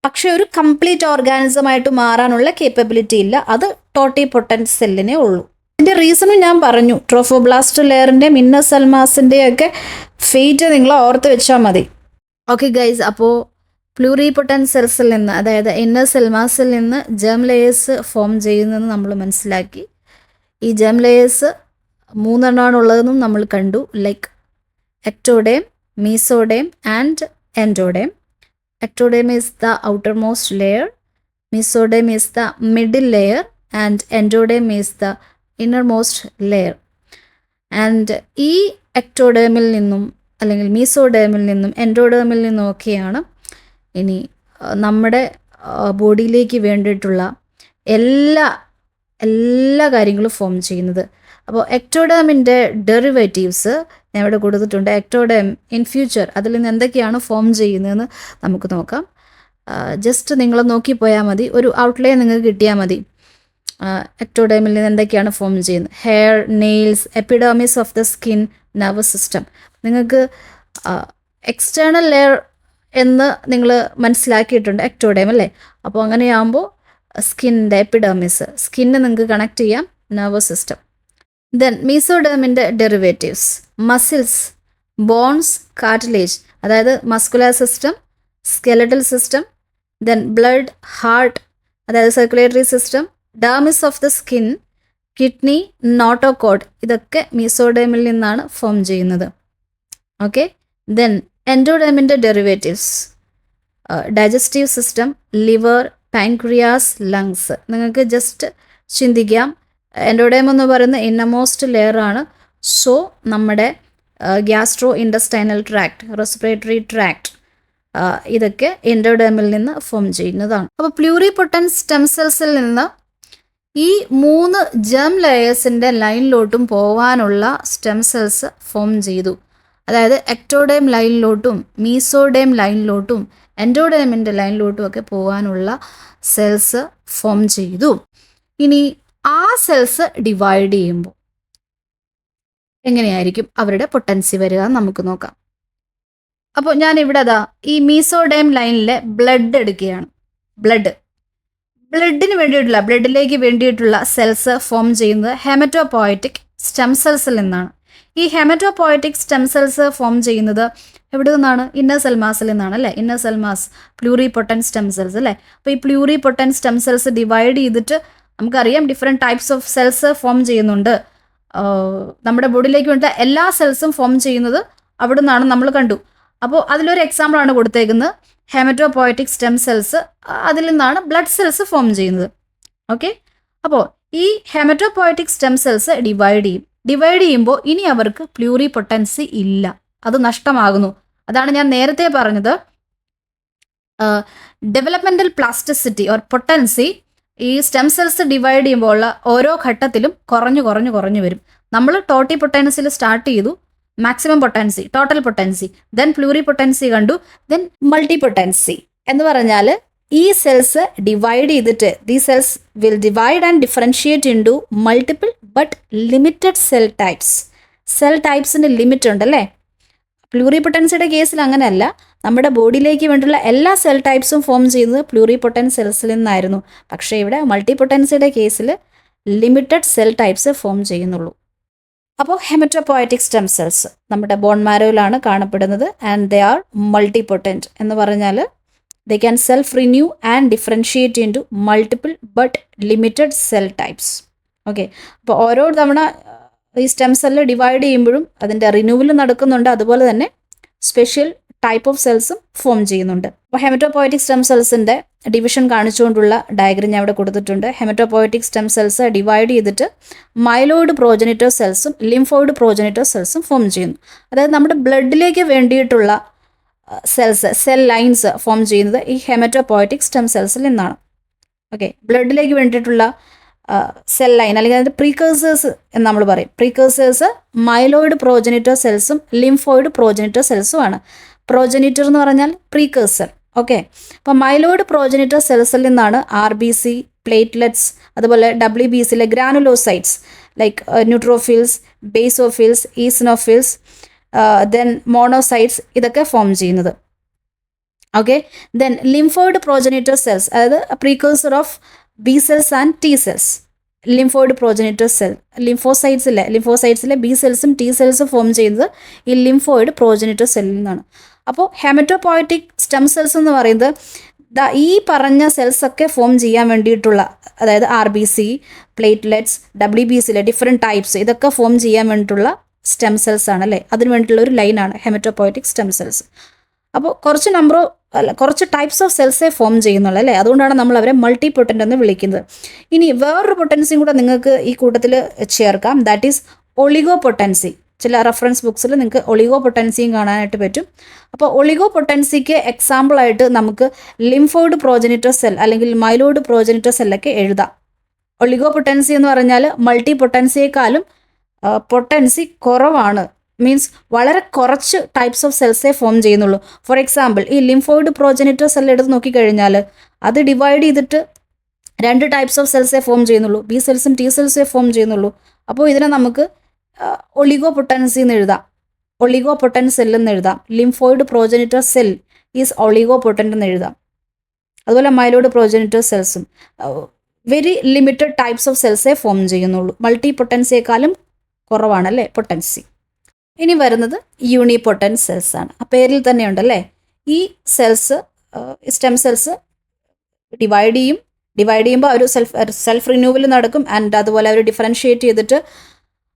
പക്ഷേ ഒരു കംപ്ലീറ്റ് ഓർഗാനിസമായിട്ട് മാറാനുള്ള കേപ്പബിലിറ്റി ഇല്ല. അത് ടോട്ടിപൊട്ടൻറ്റ് സെല്ലിനേ ഉള്ളൂ. ഇതിൻ്റെ റീസണും ഞാൻ പറഞ്ഞു. ട്രോഫോബ്ലാസ്റ്റ് ലെയറിൻ്റെയും ഇന്നർ സെൽ മാസിൻ്റെയും ഒക്കെ ഫെയ്റ്റ് നിങ്ങൾ ഓർത്ത് വെച്ചാൽ മതി. ഓക്കെ ഗൈസ്, അപ്പോൾ പ്ലൂറിപൊട്ടൻറ്റ് സെൽസിൽ നിന്ന്, അതായത് ഇന്നർ സെൽ മാസിൽ നിന്ന് ജേം ലെയേഴ്സ് ഫോം ചെയ്യുന്നതെന്ന് നമ്മൾ മനസ്സിലാക്കി. ഈ ജേം ലെയേഴ്സ് 3 എണ്ണമാണ് ഉള്ളതെന്നും നമ്മൾ കണ്ടു. Like ectoderm, mesoderm and endoderm. Ectoderm is the outermost layer, mesoderm is the middle layer, and endoderm is the innermost layer. And ഈ എക്ടോഡേമിൽ നിന്നും അല്ലെങ്കിൽ മീസോഡേമിൽ നിന്നും എൻഡോഡേമിൽ നിന്നും ഒക്കെയാണ് ഇനി നമ്മുടെ ബോഡിയിലേക്ക് വേണ്ടിയിട്ടുള്ള എല്ലാ കാര്യങ്ങളും ഫോം ചെയ്യുന്നത്. അപ്പോൾ എക്ടോഡേമിൻ്റെ ഡെറിവേറ്റീവ്സ് ഞാൻ ഇവിടെ കൊടുത്തിട്ടുണ്ട്. എക്ടോഡേം ഇൻ ഫ്യൂച്ചർ അതിൽ നിന്ന് എന്തൊക്കെയാണ് ഫോം ചെയ്യുന്നതെന്ന് നമുക്ക് നോക്കാം. ജസ്റ്റ് നിങ്ങൾ നോക്കിപ്പോയാൽ മതി, ഒരു ഔട്ട്ലൈൻ നിങ്ങൾക്ക് കിട്ടിയാൽ മതി. എക്ടോഡേമിൽ നിന്ന് എന്തൊക്കെയാണ് ഫോം ചെയ്യുന്നത്: hair, nails, epidermis of the skin, nervous system. നിങ്ങൾക്ക് എക്സ്റ്റേണൽ ലെയർ എന്ന് നിങ്ങൾ മനസ്സിലാക്കിയിട്ടുണ്ട് എക്ടോഡേം അല്ലേ? അപ്പോൾ അങ്ങനെയാകുമ്പോൾ സ്കിന്നിൻ്റെ എപ്പിഡേമിസ്, സ്കിന്ന് നിങ്ങൾക്ക് കണക്ട് ചെയ്യാം നെർവസ് സിസ്റ്റം. ദെൻ മീസോഡേമിൻ്റെ ഡെറിവേറ്റീവ്സ്: മസിൽസ്, ബോൺസ്, കാർട്ടിലേജ്, അതായത് muscular system, skeletal system. Then blood, heart, അതായത് circulatory system, dermis of the skin, kidney, notochord. ഇതൊക്കെ മീസോഡേമിൽ നിന്നാണ് ഫോം ചെയ്യുന്നത്. ഓക്കെ. ദെൻ എൻഡോഡേമിൻ്റെ derivatives: digestive system, liver, pancreas, lungs. നിങ്ങൾക്ക് ജസ്റ്റ് ചിന്തിക്കാം, എൻഡോഡേം എന്ന് പറയുന്ന ഇന്നമോസ്റ്റ് ലെയർ ആണ്. സോ നമ്മുടെ gastro intestinal tract, respiratory tract, ഇതൊക്കെ എൻഡോഡേമിൽ നിന്ന് ഫോം ചെയ്യുന്നതാണ്. അപ്പോൾ പ്ലൂറിപൊട്ടൻറ്റ് സ്റ്റെം സെൽസിൽ നിന്ന് ഈ 3 ജേം ലെയേഴ്സിൻ്റെ ലൈനിലോട്ടും പോകാനുള്ള സ്റ്റെം സെൽസ് ഫോം ചെയ്തു. അതായത് എക്ടോഡേം ലൈനിലോട്ടും മീസോഡേം ലൈനിലോട്ടും എൻഡോഡേമിൻ്റെ ലൈനിലോട്ടും ഒക്കെ പോകാനുള്ള സെൽസ് ഫോം ചെയ്തു. ഇനി ആ സെൽസ് ഡിവൈഡ് ചെയ്യുമ്പോൾ എങ്ങനെയായിരിക്കും അവരുടെ പൊട്ടൻസി വരിക എന്ന് നമുക്ക് നോക്കാം. അപ്പോൾ ഞാൻ ഇവിടെ ഈ മീസോഡേം ലൈനിലെ ബ്ലഡ് എടുക്കുകയാണ്. ബ്ലഡിന് വേണ്ടിയിട്ടുള്ള, ബ്ലഡിലേക്ക് വേണ്ടിയിട്ടുള്ള സെൽസ് ഫോം ചെയ്യുന്നത് ഹെമറ്റോപോയറ്റിക് സ്റ്റെം സെൽസിൽ നിന്നാണ്. ഈ ഹെമറ്റോപോയറ്റിക് സ്റ്റെം സെൽസ് ഫോം ചെയ്യുന്നത് എവിടെ നിന്നാണ്? ഇന്നർ സെൽ മാസിൽ നിന്നാണ് അല്ലേ? Inner cell mass, pluripotent stem cells അല്ലേ? അപ്പോൾ ഈ പ്ലൂറിപൊട്ടൻറ്റ് സ്റ്റെം സെൽസ് ഡിവൈഡ് ചെയ്തിട്ട് നമുക്കറിയാം different types of cells form ചെയ്യുന്നുണ്ട്. നമ്മുടെ ബോഡിയിലേക്ക് വേണ്ട എല്ലാ സെൽസും ഫോം ചെയ്യുന്നത് അവിടെ നിന്നാണ് നമ്മൾ കണ്ടു. അപ്പോൾ അതിലൊരു എക്സാമ്പിളാണ് കൊടുത്തേക്കുന്നത്, ഹെമറ്റോപോയറ്റിക് സ്റ്റെം സെൽസ്. അതിൽ നിന്നാണ് ബ്ലഡ് സെൽസ് ഫോം ചെയ്യുന്നത്. ഓക്കെ. അപ്പോൾ ഈ ഹെമറ്റോപോയറ്റിക് സ്റ്റെം സെൽസ് ഡിവൈഡ് ചെയ്യുമ്പോൾ ഇനി അവർക്ക് പ്ലൂറിപൊട്ടൻസി ഇല്ല, അത് നഷ്ടമാകുന്നു. അതാണ് ഞാൻ നേരത്തെ പറഞ്ഞത്, ഡെവലപ്മെൻ്റൽ പ്ലാസ്റ്റിസിറ്റി ഓർ പൊട്ടൻസി ഈ സ്റ്റെം സെൽസ് ഡിവൈഡ് ചെയ്യുമ്പോൾ ഉള്ള ഓരോ ഘട്ടത്തിലും കുറഞ്ഞു വരും. നമ്മൾ ടോട്ടിപൊട്ടൻസിൽ സ്റ്റാർട്ട് ചെയ്തു, maximum potency, total potency, then pluripotency കണ്ടു, ദെൻ മൾട്ടിപൊട്ടൻസി. എന്ന് പറഞ്ഞാൽ ഈ സെൽസ് ഡിവൈഡ് ചെയ്തിട്ട് the cells will divide and differentiate into multiple but limited cell types. Cell ടൈപ്സിന് ലിമിറ്റ് ഉണ്ടല്ലേ? പ്ലൂറിപൊട്ടൻസിയുടെ കേസിൽ അങ്ങനെയല്ല. നമ്മുടെ ബോഡിയിലേക്ക് വേണ്ടിയുള്ള എല്ലാ സെൽ ടൈപ്സും ഫോം ചെയ്യുന്നത് പ്ലൂറിപൊട്ടൻറ്റ് സെൽസിൽ നിന്നായിരുന്നു. പക്ഷേ ഇവിടെ മൾട്ടിപൊട്ടൻസിയുടെ കേസിൽ ലിമിറ്റഡ് സെൽ ടൈപ്സ് ഫോം ചെയ്യുന്നുള്ളൂ. അപ്പോൾ ഹെമറ്റോപോയറ്റിക് സ്റ്റെം സെൽസ് നമ്മുടെ ബോൺ മാരോയിലാണ് കാണപ്പെടുന്നത്. ആൻഡ് ദേ ആർ മൾട്ടിപൊട്ടൻറ്റ് എന്ന് പറഞ്ഞാൽ they can self renew and differentiate into multiple but limited cell types. Okay. അപ്പോൾ ഓരോ തവണ ഈ സ്റ്റെം സെല്ല് ഡിവൈഡ് ചെയ്യുമ്പോഴും അതിൻ്റെ റിന്യൂവൽ നടക്കുന്നുണ്ട്. അതുപോലെ തന്നെ സ്പെഷ്യൽ ടൈപ്പ് ഓഫ് സെൽസും ഫോം ചെയ്യുന്നുണ്ട്. അപ്പോൾ ഹെമറ്റോപോയറ്റിക് സ്റ്റെം സെൽസിൻ്റെ ഡിവിഷൻ കാണിച്ചുകൊണ്ടുള്ള ഡയഗ്രം ഞാൻ ഇവിടെ കൊടുത്തിട്ടുണ്ട്. ഹെമറ്റോപോയറ്റിക് സ്റ്റെം സെൽസ് ഡിവൈഡ് ചെയ്തിട്ട് മൈലോയിഡ് പ്രോജനിറ്റർ സെൽസും ലിംഫോയിഡ് പ്രോജനിറ്റർ സെൽസും ഫോം ചെയ്യുന്നു. അതായത് നമ്മുടെ ബ്ലഡിലേക്ക് വേണ്ടിയിട്ടുള്ള സെൽസ്, സെൽ ലൈൻസ് ഫോം ചെയ്യുന്നത് ഈ ഹെമറ്റോപോയറ്റിക് സ്റ്റെം സെൽസിൽ നിന്നാണ്. ഓക്കെ. ബ്ലഡിലേക്ക് വേണ്ടിയിട്ടുള്ള സെൽ ലൈൻ അല്ലെങ്കിൽ അതിൻ്റെ പ്രീകേഴ്സേഴ്സ് എന്ന് നമ്മൾ പറയും. പ്രീകേഴ്സേഴ്സ് മൈലോയിഡ് പ്രോജനിറ്റർ സെൽസും ലിംഫോയിഡ് പ്രോജനിറ്റർ സെൽസും ആണ്. പ്രോജനിറ്റർ എന്ന് പറഞ്ഞാൽ പ്രീകേഴ്സർ. ഓക്കെ, അപ്പോൾ മൈലോയിഡ് പ്രോജനിറ്റർ സെൽസിൽ നിന്നാണ് RBC, പ്ലേറ്റ്ലെറ്റ്സ്, അതുപോലെ WBCയിലെ granulocytes like neutrophils, basophils, eosinophils, then monocytes ഇതൊക്കെ ഫോം ചെയ്യുന്നത്. Okay, then lymphoid progenitor cells, അതായത് precursor of B cells and T cells. Lymphoid progenitor cell, ലിംഫോസൈറ്റ്സിലെ B സെൽസും T സെൽസും ഫോം ചെയ്യുന്നത് ഈ ലിംഫോയിഡ് പ്രോജനിറ്റർ സെല്ലിൽ നിന്നാണ്. അപ്പോൾ ഹെമറ്റോപോയറ്റിക് സ്റ്റെം സെൽസ് എന്ന് പറയുന്നത് ഈ പറഞ്ഞ സെൽസൊക്കെ ഫോം ചെയ്യാൻ വേണ്ടിയിട്ടുള്ള, അതായത് RBC, പ്ലേറ്റ്ലെറ്റ്സ്, WBCയിലെ ഡിഫറെൻറ്റ് ടൈപ്സ് ഇതൊക്കെ ഫോം ചെയ്യാൻ വേണ്ടിയിട്ടുള്ള സ്റ്റെം സെൽസ് ആണ് അല്ലേ. അതിന് വേണ്ടിയിട്ടുള്ള ഒരു ലൈനാണ് ഹെമറ്റോപോയറ്റിക് സ്റ്റെം സെൽസ്. അപ്പോൾ കുറച്ച് ടൈപ്സ് ഓഫ് സെൽസേ ഫോം ചെയ്യുന്നുള്ളൂ അല്ലേ. അതുകൊണ്ടാണ് നമ്മൾ അവരെ മൾട്ടി പൊട്ടൻ്റ് എന്ന് വിളിക്കുന്നത്. ഇനി വേറൊരു പൊട്ടൻസിയും കൂടെ നിങ്ങൾക്ക് ഈ കൂട്ടത്തിൽ ചേർക്കാം, ദാറ്റ് ഈസ് ഒളിഗോ പൊട്ടൻസി. ചില റെഫറൻസ് ബുക്സിൽ നിങ്ങൾക്ക് ഒളിഗോ പൊട്ടൻസിയും കാണാനായിട്ട് പറ്റും. അപ്പോൾ ഒളിഗോ പൊട്ടൻസിക്ക് എക്സാമ്പിളായിട്ട് നമുക്ക് ലിംഫോയിഡ് പ്രോജനിറ്റർ സെൽ അല്ലെങ്കിൽ മൈലോയിഡ് പ്രോജനിറ്റർ സെല്ലൊക്കെ എഴുതാം. ഒളിഗോ പൊട്ടൻസി എന്ന് പറഞ്ഞാൽ മൾട്ടി പൊട്ടൻസിയേക്കാളും പൊട്ടൻസി കുറവാണ്, മീൻസ് വളരെ കുറച്ച് ടൈപ്സ് ഓഫ് സെൽസേ ഫോം ചെയ്യുന്നുള്ളൂ. ഫോർ എക്സാമ്പിൾ, ഈ ലിംഫോയിഡ് പ്രോജനിറ്റർ സെൽ എടുത്ത് നോക്കിക്കഴിഞ്ഞാൽ അത് ഡിവൈഡ് ചെയ്തിട്ട് 2 ടൈപ്സ് ഓഫ് സെൽസേ ഫോം ചെയ്യുന്നുള്ളൂ, B സെൽസും T സെൽസേ ഫോം ചെയ്യുന്നുള്ളൂ. അപ്പോൾ ഇതിനെ നമുക്ക് ഒളിഗോ പൊട്ടൻസി എന്ന് എഴുതാം, ഒളിഗോ പൊട്ടൻറ്റ് സെൽ എന്ന് എഴുതാം. Lymphoid progenitor cell is oligopotent എന്ന് എഴുതാം. അതുപോലെ മൈലോയിഡ് പ്രോജനിറ്റർ സെൽസും വെരി ലിമിറ്റഡ് ടൈപ്സ് ഓഫ് സെൽസേ ഫോം ചെയ്യുന്നുള്ളൂ, മൾട്ടി പൊട്ടൻസിയേക്കാളും കുറവാണല്ലേ പൊട്ടൻസി. ഇനി വരുന്നത് യൂണിപൊട്ടൻറ്റ് സെൽസ് ആണ്. ആ പേരിൽ തന്നെ ഉണ്ടല്ലേ. ഈ സെൽസ്, സ്റ്റെം സെൽസ് ഡിവൈഡ് ചെയ്യുമ്പോൾ അവർ സെൽഫ് റിന്യൂവൽ നടക്കും. ആൻഡ് അതുപോലെ അവർ ഡിഫറൻഷിയേറ്റ് ചെയ്തിട്ട്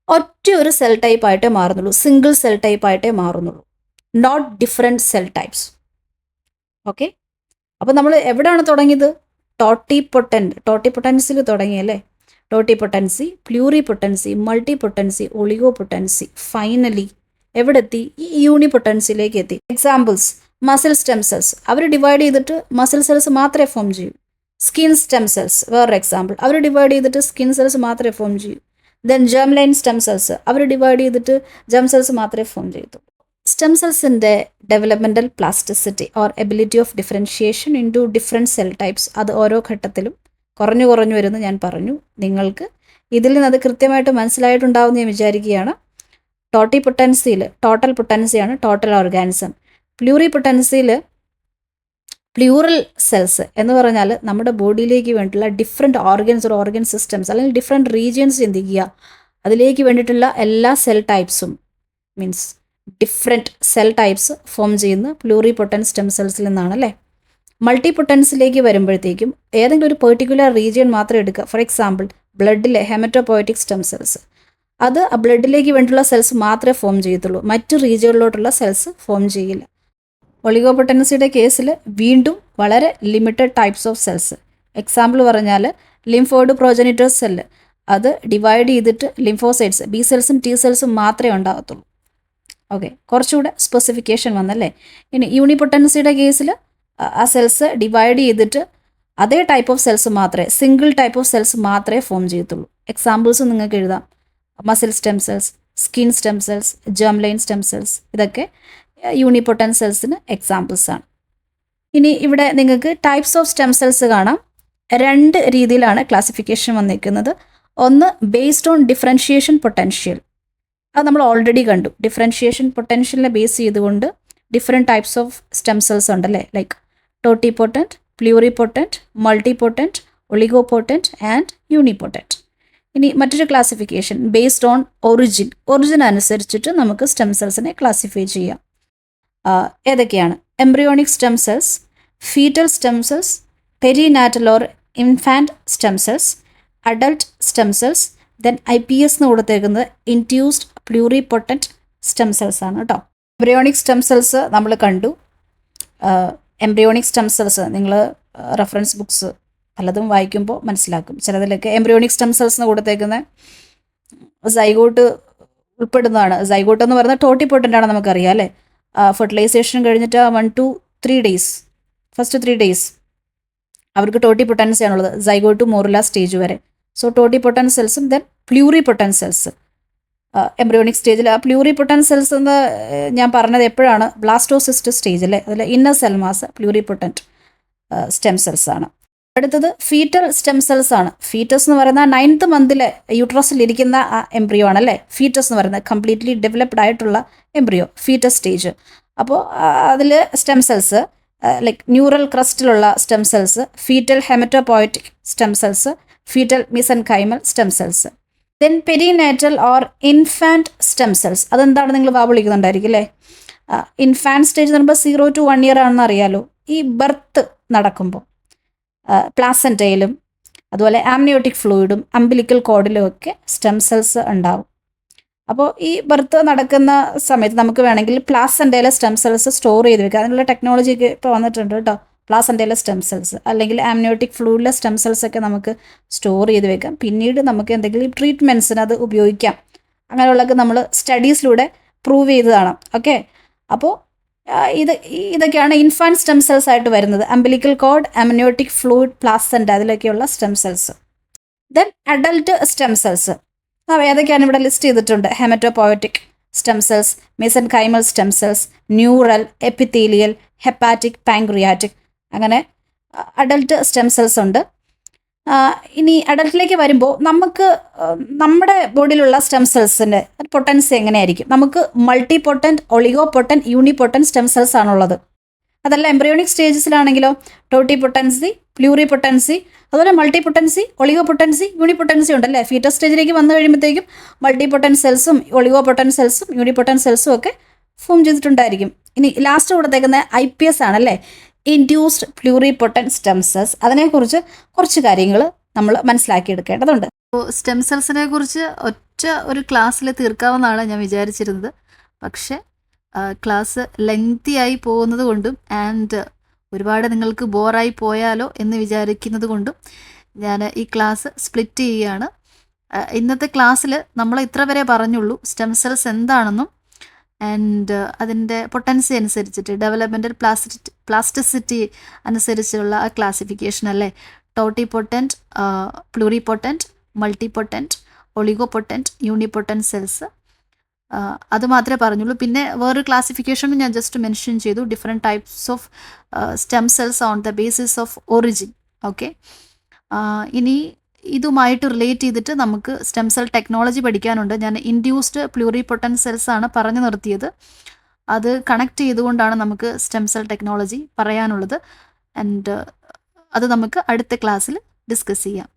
ഒറ്റ ഒരു സെൽ ടൈപ്പ് ആയിട്ടേ മാറുന്നുള്ളൂ, സിംഗിൾ സെൽ ടൈപ്പ് ആയിട്ടേ മാറുന്നുള്ളൂ, not different cell types. Okay, അപ്പോൾ നമ്മൾ എവിടെയാണ് തുടങ്ങിയത്? ടോട്ടിപൊട്ടൻസിൽ തുടങ്ങിയല്ലേ. ടോട്ടിപൊട്ടൻസി, പ്ലൂറിപൊട്ടൻസി, മൾട്ടിപൊട്ടൻസി, ഒളിഗോപൊട്ടൻസി, ഫൈനലി എവിടെ എത്തി? ഈ യൂണിപൊട്ടൻസിയിലേക്ക് എത്തി. എക്സാമ്പിൾസ്, മസിൽ സ്റ്റെം സെൽസ്, അവർ ഡിവൈഡ് ചെയ്തിട്ട് മസിൽ സെൽസ് മാത്രമേ ഫോം ചെയ്യൂ. സ്കിൻ സ്റ്റെം സെൽസ് വേറൊരു എക്സാമ്പിൾ, അവർ ഡിവൈഡ് ചെയ്തിട്ട് സ്കിൻ സെൽസ് മാത്രമേ ഫോം ചെയ്യൂ. Then germ line stem cells, അവർ ഡിവൈഡ് ചെയ്തിട്ട് ജേം സെൽസ് മാത്രമേ ഫോം ചെയ്യത്തുള്ളൂ. സ്റ്റെം സെൽസിൻ്റെ developmental plasticity or ability of differentiation into different cell types, അത് ഓരോ ഘട്ടത്തിലും കുറഞ്ഞു വരുന്നു ഞാൻ പറഞ്ഞു. നിങ്ങൾക്ക് ഇതിൽ നിന്ന് അത് കൃത്യമായിട്ട് മനസ്സിലായിട്ടുണ്ടാവുമെന്ന് ഞാൻ വിചാരിക്കുകയാണ്. ടോട്ടിപൊട്ടൻസിയിൽ ടോട്ടൽ പൊട്ടൻസിയാണ് ടോട്ടൽ ഓർഗാനിസം. പ്ലൂറിപൊട്ടൻസിയിൽ പ്ലൂറൽ സെൽസ് എന്ന് പറഞ്ഞാൽ നമ്മുടെ ബോഡിയിലേക്ക് വേണ്ടിയിട്ടുള്ള ഡിഫറെൻറ്റ് ഓർഗൻസ് ഒരു ഓർഗൻ സിസ്റ്റംസ് അല്ലെങ്കിൽ ഡിഫറെൻറ്റ് റീജിയൻസ് ചിന്തിക്കുക, അതിലേക്ക് വേണ്ടിയിട്ടുള്ള എല്ലാ സെൽ ടൈപ്സും means different cell types form ചെയ്യുന്ന പ്ലൂറിപൊട്ടൻറ്റ് സ്റ്റെം സെൽസിൽ നിന്നാണ് അല്ലേ. മൾട്ടിപൊട്ടൻസിലേക്ക് വരുമ്പോഴത്തേക്കും ഏതെങ്കിലും ഒരു പെർട്ടിക്കുലർ റീജിയൻ മാത്രം എടുക്കുക. For example, ബ്ലഡിലെ haematopoietic stem cells, അത് ആ ബ്ലഡിലേക്ക് വേണ്ടിയിട്ടുള്ള സെൽസ് മാത്രമേ ഫോം ചെയ്യത്തുള്ളൂ, മറ്റ് റീജിയനിലോട്ടുള്ള സെൽസ് ഫോം ചെയ്യില്ല. ഒളിഗോപൊട്ടൻസിയുടെ കേസിൽ വീണ്ടും വളരെ limited types of cells. Example പറഞ്ഞാൽ ലിംഫോയിഡ് പ്രോജനിറ്റർ സെല്ല്, അത് ഡിവൈഡ് ചെയ്തിട്ട് ലിംഫോസൈറ്റ്സ്, B സെൽസും T സെൽസും മാത്രമേ ഉണ്ടാകത്തുള്ളൂ. ഓക്കെ, കുറച്ചുകൂടെ സ്പെസിഫിക്കേഷൻ വന്നല്ലേ. ഇനി യൂണിപൊട്ടൻസിയുടെ കേസിൽ ആ സെൽസ് ഡിവൈഡ് ചെയ്തിട്ട് അതേ ടൈപ്പ് ഓഫ് സെൽസ് മാത്രമേ, സിംഗിൾ ടൈപ്പ് ഓഫ് സെൽസ് മാത്രമേ ഫോം ചെയ്യത്തുള്ളൂ. എക്സാമ്പിൾസ് നിങ്ങൾക്ക് എഴുതാം, muscle stem cells, skin stem cells, germ line stem cells, ഇതൊക്കെ യൂണിപൊട്ടൻറ്റ് സെൽസിന് എക്സാമ്പിൾസ് ആണ്. ഇനി ഇവിടെ നിങ്ങൾക്ക് ടൈപ്സ് ഓഫ് സ്റ്റെം സെൽസ് കാണാം. 2 രീതിയിലാണ് ക്ലാസിഫിക്കേഷൻ വന്നിരിക്കുന്നത്. ഒന്ന് ബേസ്ഡ് ഓൺ ഡിഫറൻഷിയേഷൻ പൊട്ടൻഷ്യൽ, അത് നമ്മൾ ഓൾറെഡി കണ്ടു. ഡിഫറൻഷിയേഷൻ പൊട്ടൻഷ്യലിനെ ബേസ് ചെയ്തുകൊണ്ട് different types of stem cells ഉണ്ടല്ലേ, ലൈക്ക് ടോട്ടിപൊട്ടൻറ്റ്, പ്ലൂറിപൊട്ടൻറ്റ്, മൾട്ടിപൊട്ടൻറ്റ്, ഒളിഗോപൊട്ടൻറ്റ് ആൻഡ് യൂണിപൊട്ടൻറ്റ്. ഇനി മറ്റൊരു ക്ലാസിഫിക്കേഷൻ ബേസ്ഡ് ഓൺ ഒറിജിൻ അനുസരിച്ചിട്ട് നമുക്ക് സ്റ്റെം സെൽസിനെ ക്ലാസിഫൈ ചെയ്യാം. ഏതൊക്കെയാണ്? Embryonic stem cells, foetal stem cells, perinatal or infant stem cells, adult stem cells, then IPS എന്ന് കൊടുത്തേക്കുന്നത് ഇൻഡ്യൂസ്ഡ് പ്ലൂറിപൊട്ടൻറ്റ് സ്റ്റെം സെൽസ് ആണ് കേട്ടോ. എംബ്രിയോണിക് സ്റ്റെം സെൽസ് നമ്മൾ കണ്ടു. എംബ്രിയോണിക് സ്റ്റെം സെൽസ് നിങ്ങൾ റെഫറൻസ് ബുക്സ് പലതും വായിക്കുമ്പോൾ മനസ്സിലാക്കും. ചിലതിലൊക്കെ എംബ്രിയോണിക് സ്റ്റെം സെൽസ് എന്ന് കൊടുത്തേക്കുന്നത് സൈഗോട്ട് ഉൾപ്പെടുന്നതാണ്. സൈഗോട്ട് എന്ന് പറയുന്നത് ടോട്ടിപൊട്ടൻ്റ് ആണ് നമുക്കറിയാം അല്ലേ. ഫെർട്ടിലൈസേഷൻ കഴിഞ്ഞിട്ട് 1 to 3 days, ഫസ്റ്റ് 3 days അവർക്ക് ടോട്ടിപൊട്ടൻസി ആണുള്ളത്, സൈഗോട്ട് മോറുല സ്റ്റേജ് വരെ. സോ ടോട്ടിപൊട്ടൻറ്റ് സെൽസും ദെൻ പ്ലൂറിപൊട്ടൻറ്റ് സെൽസ്. എംബ്രിയോണിക് സ്റ്റേജിൽ ആ പ്ലൂറിപൊട്ടൻറ്റ് സെൽസ് എന്ന് ഞാൻ പറഞ്ഞത് എപ്പോഴാണ്? ബ്ലാസ്റ്റോസിസ്റ്റ് സ്റ്റേജിൽ. അതിൽ inner cell mass pluripotent stem cells ആണ്. അടുത്തത് ഫീറ്റൽ സ്റ്റെം സെൽസ് ആണ്. ഫീറ്റസ് എന്ന് പറയുന്ന 9th മന്തിൽ യൂട്രസിലിരിക്കുന്ന ആ എംബ്രിയോ ആണ് അല്ലേ ഫീറ്റസ് എന്ന് പറയുന്നത്. കംപ്ലീറ്റ്ലി ഡെവലപ്ഡ് ആയിട്ടുള്ള എംബ്രിയോ, ഫീറ്റസ് സ്റ്റേജ്. അപ്പോൾ അതിൽ സ്റ്റെം സെൽസ് ലൈക്ക് ന്യൂറൽ ക്രസ്റ്റിലുള്ള stem cells, foetal haematopoietic stem cells, foetal mesenchymal stem cells. Then perinatal or infant stem cells. അതെന്താണ് നിങ്ങൾ വിളിക്കുന്നുണ്ടായിരിക്കും അല്ലേ? ഇൻഫാൻറ്റ് സ്റ്റേജ് എന്ന് പറയുമ്പോൾ 0 to 1 year ആണെന്ന് അറിയാലോ. ഈ ബർത്ത് നടക്കുമ്പോൾ പ്ലാസൻറ്റയിലും അതുപോലെ ആംനിയോട്ടിക് ഫ്ലൂയിഡും അംബിലിക്കൽ കോഡിലും ഒക്കെ സ്റ്റെം സെൽസ് ഉണ്ടാവും. അപ്പോൾ ഈ ബർത്ത് നടക്കുന്ന സമയത്ത് നമുക്ക് വേണമെങ്കിൽ പ്ലാസൻറ്റയിലെ സ്റ്റെം സെൽസ് സ്റ്റോർ ചെയ്ത് വെക്കാം. അതിനുള്ള ടെക്നോളജിയൊക്കെ ഇപ്പോൾ വന്നിട്ടുണ്ട് കേട്ടോ. പ്ലാസൻറ്റയിലെ സ്റ്റെം സെൽസ് അല്ലെങ്കിൽ ആംനിയോട്ടിക് ഫ്ലൂയിഡിലെ സ്റ്റെം സെൽസ് ഒക്കെ നമുക്ക് സ്റ്റോർ ചെയ്ത് വെക്കാം. പിന്നീട് നമുക്ക് എന്തെങ്കിലും ട്രീറ്റ്മെൻറ്റ്സിന് അത് ഉപയോഗിക്കാം. അങ്ങനെയുള്ളതൊക്കെ നമ്മൾ സ്റ്റഡീസിലൂടെ പ്രൂവ് ചെയ്തതാണ്. ഓക്കെ, അപ്പോൾ ഇതൊക്കെയാണ് ഇൻഫാൻറ്റ് സ്റ്റെം സെൽസ് ആയിട്ട് വരുന്നത്. Umbilical cord, amniotic fluid, placenta, അതിലൊക്കെയുള്ള stem cells. Then adult stem cells ഏതൊക്കെയാണ് ഇവിടെ ലിസ്റ്റ് ചെയ്തിട്ടുണ്ട്. Haematopoietic stem cells, mesenchymal stem cells, neural, epithelial, hepatic, pancreatic, അങ്ങനെ അഡൽട്ട് സ്റ്റെം സെൽസ് ഉണ്ട്. ഇനി അഡൽട്ടിലേക്ക് വരുമ്പോൾ നമുക്ക് നമ്മുടെ ബോഡിയിലുള്ള സ്റ്റെം സെൽസിൻ്റെ പൊട്ടൻസി എങ്ങനെയായിരിക്കും? നമുക്ക് മൾട്ടി പൊട്ടൻറ്റ്, ഒളിഗോപൊട്ടൻറ്റ്, യൂണിപൊട്ടൻറ്റ് സ്റ്റെം സെൽസ് ആണുള്ളത്. അതല്ല എംബ്രിയോണിക് സ്റ്റേജസിലാണെങ്കിലോ ടോട്ടിപൊട്ടൻസി, പ്ലൂറിപൊട്ടൻസി, അതുപോലെ മൾട്ടിപൊട്ടൻസി, ഒളിഗോപൊട്ടൻസി, യൂണിപൊട്ടൻസി ഉണ്ടല്ലേ. ഫീറ്റസ് സ്റ്റേജിലേക്ക് വന്നു കഴിയുമ്പോഴത്തേക്കും മൾട്ടിപൊട്ടൻറ്റ് സെൽസും ഒളിഗോപൊട്ടൻറ്റ് സെൽസും യൂണിപൊട്ടൻറ്റ് സെൽസും ഒക്കെ ഫോം ചെയ്തിട്ടുണ്ടായിരിക്കും. ഇനി ലാസ്റ്റ് കൊടുത്തേക്കുന്ന IPS ആണല്ലേ, ഇൻഡ്യൂസ്ഡ് പ്ലൂറിപൊട്ടൻറ്റ് സ്റ്റെം സെൽസ്. അതിനെക്കുറിച്ച് കുറച്ച് കാര്യങ്ങൾ നമ്മൾ മനസ്സിലാക്കിയെടുക്കേണ്ടതുണ്ട്. അപ്പോൾ സ്റ്റെം സെൽസിനെ കുറിച്ച് ഒറ്റ ഒരു ക്ലാസ്സിൽ തീർക്കാമെന്നാണ് ഞാൻ വിചാരിച്ചിരുന്നത്. പക്ഷേ ക്ലാസ് ലെങ്തി ആയി പോകുന്നത് കൊണ്ടും ആൻഡ് ഒരുപാട് നിങ്ങൾക്ക് ബോറായി പോയാലോ എന്ന് വിചാരിക്കുന്നത് കൊണ്ടും ഞാൻ ഈ ക്ലാസ് സ്പ്ലിറ്റ് ചെയ്യുകയാണ്. ഇന്നത്തെ ക്ലാസ്സിൽ നമ്മൾ ഇത്ര വരെ പറഞ്ഞുള്ളൂ. സ്റ്റെം സെൽസ് എന്താണെന്നും ആൻഡ് അതിൻ്റെ പൊട്ടൻസി അനുസരിച്ചിട്ട് ഡെവലപ്മെൻറ്റൽ പ്ലാസ്റ്റിസിറ്റി അനുസരിച്ചുള്ള ആ ക്ലാസിഫിക്കേഷൻ അല്ലേ. ടോട്ടിപൊട്ടൻറ്റ്, പ്ലൂറിപൊട്ടൻറ്റ്, മൾട്ടിപൊട്ടൻറ്റ്, ഒളിഗോപൊട്ടൻറ്റ്, യൂണിപൊട്ടൻറ്റ് സെൽസ്, അത് മാത്രമേ പറഞ്ഞുള്ളൂ. പിന്നെ വേറൊരു ക്ലാസിഫിക്കേഷനും ഞാൻ ജസ്റ്റ് മെൻഷൻ ചെയ്തു. Different types of stem cells on the basis of origin. Okay, ഇനി ഇതുമായിട്ട് റിലേറ്റ് ചെയ്തിട്ട് നമുക്ക് സ്റ്റെം സെൽ ടെക്നോളജി പഠിക്കാനുണ്ട്. ഞാൻ ഇൻഡ്യൂസ്ഡ് പ്ലൂറിപൊട്ടൻറ്റ് സെൽസ് ആണ് പറഞ്ഞു നിർത്തിയത്. അത് കണക്ട് ചെയ്തുകൊണ്ടാണ് നമുക്ക് സ്റ്റെം സെൽ ടെക്നോളജി പറയാനുള്ളത്. ആൻഡ് അത് നമുക്ക് അടുത്ത ക്ലാസ്സിൽ ഡിസ്കസ് ചെയ്യാം.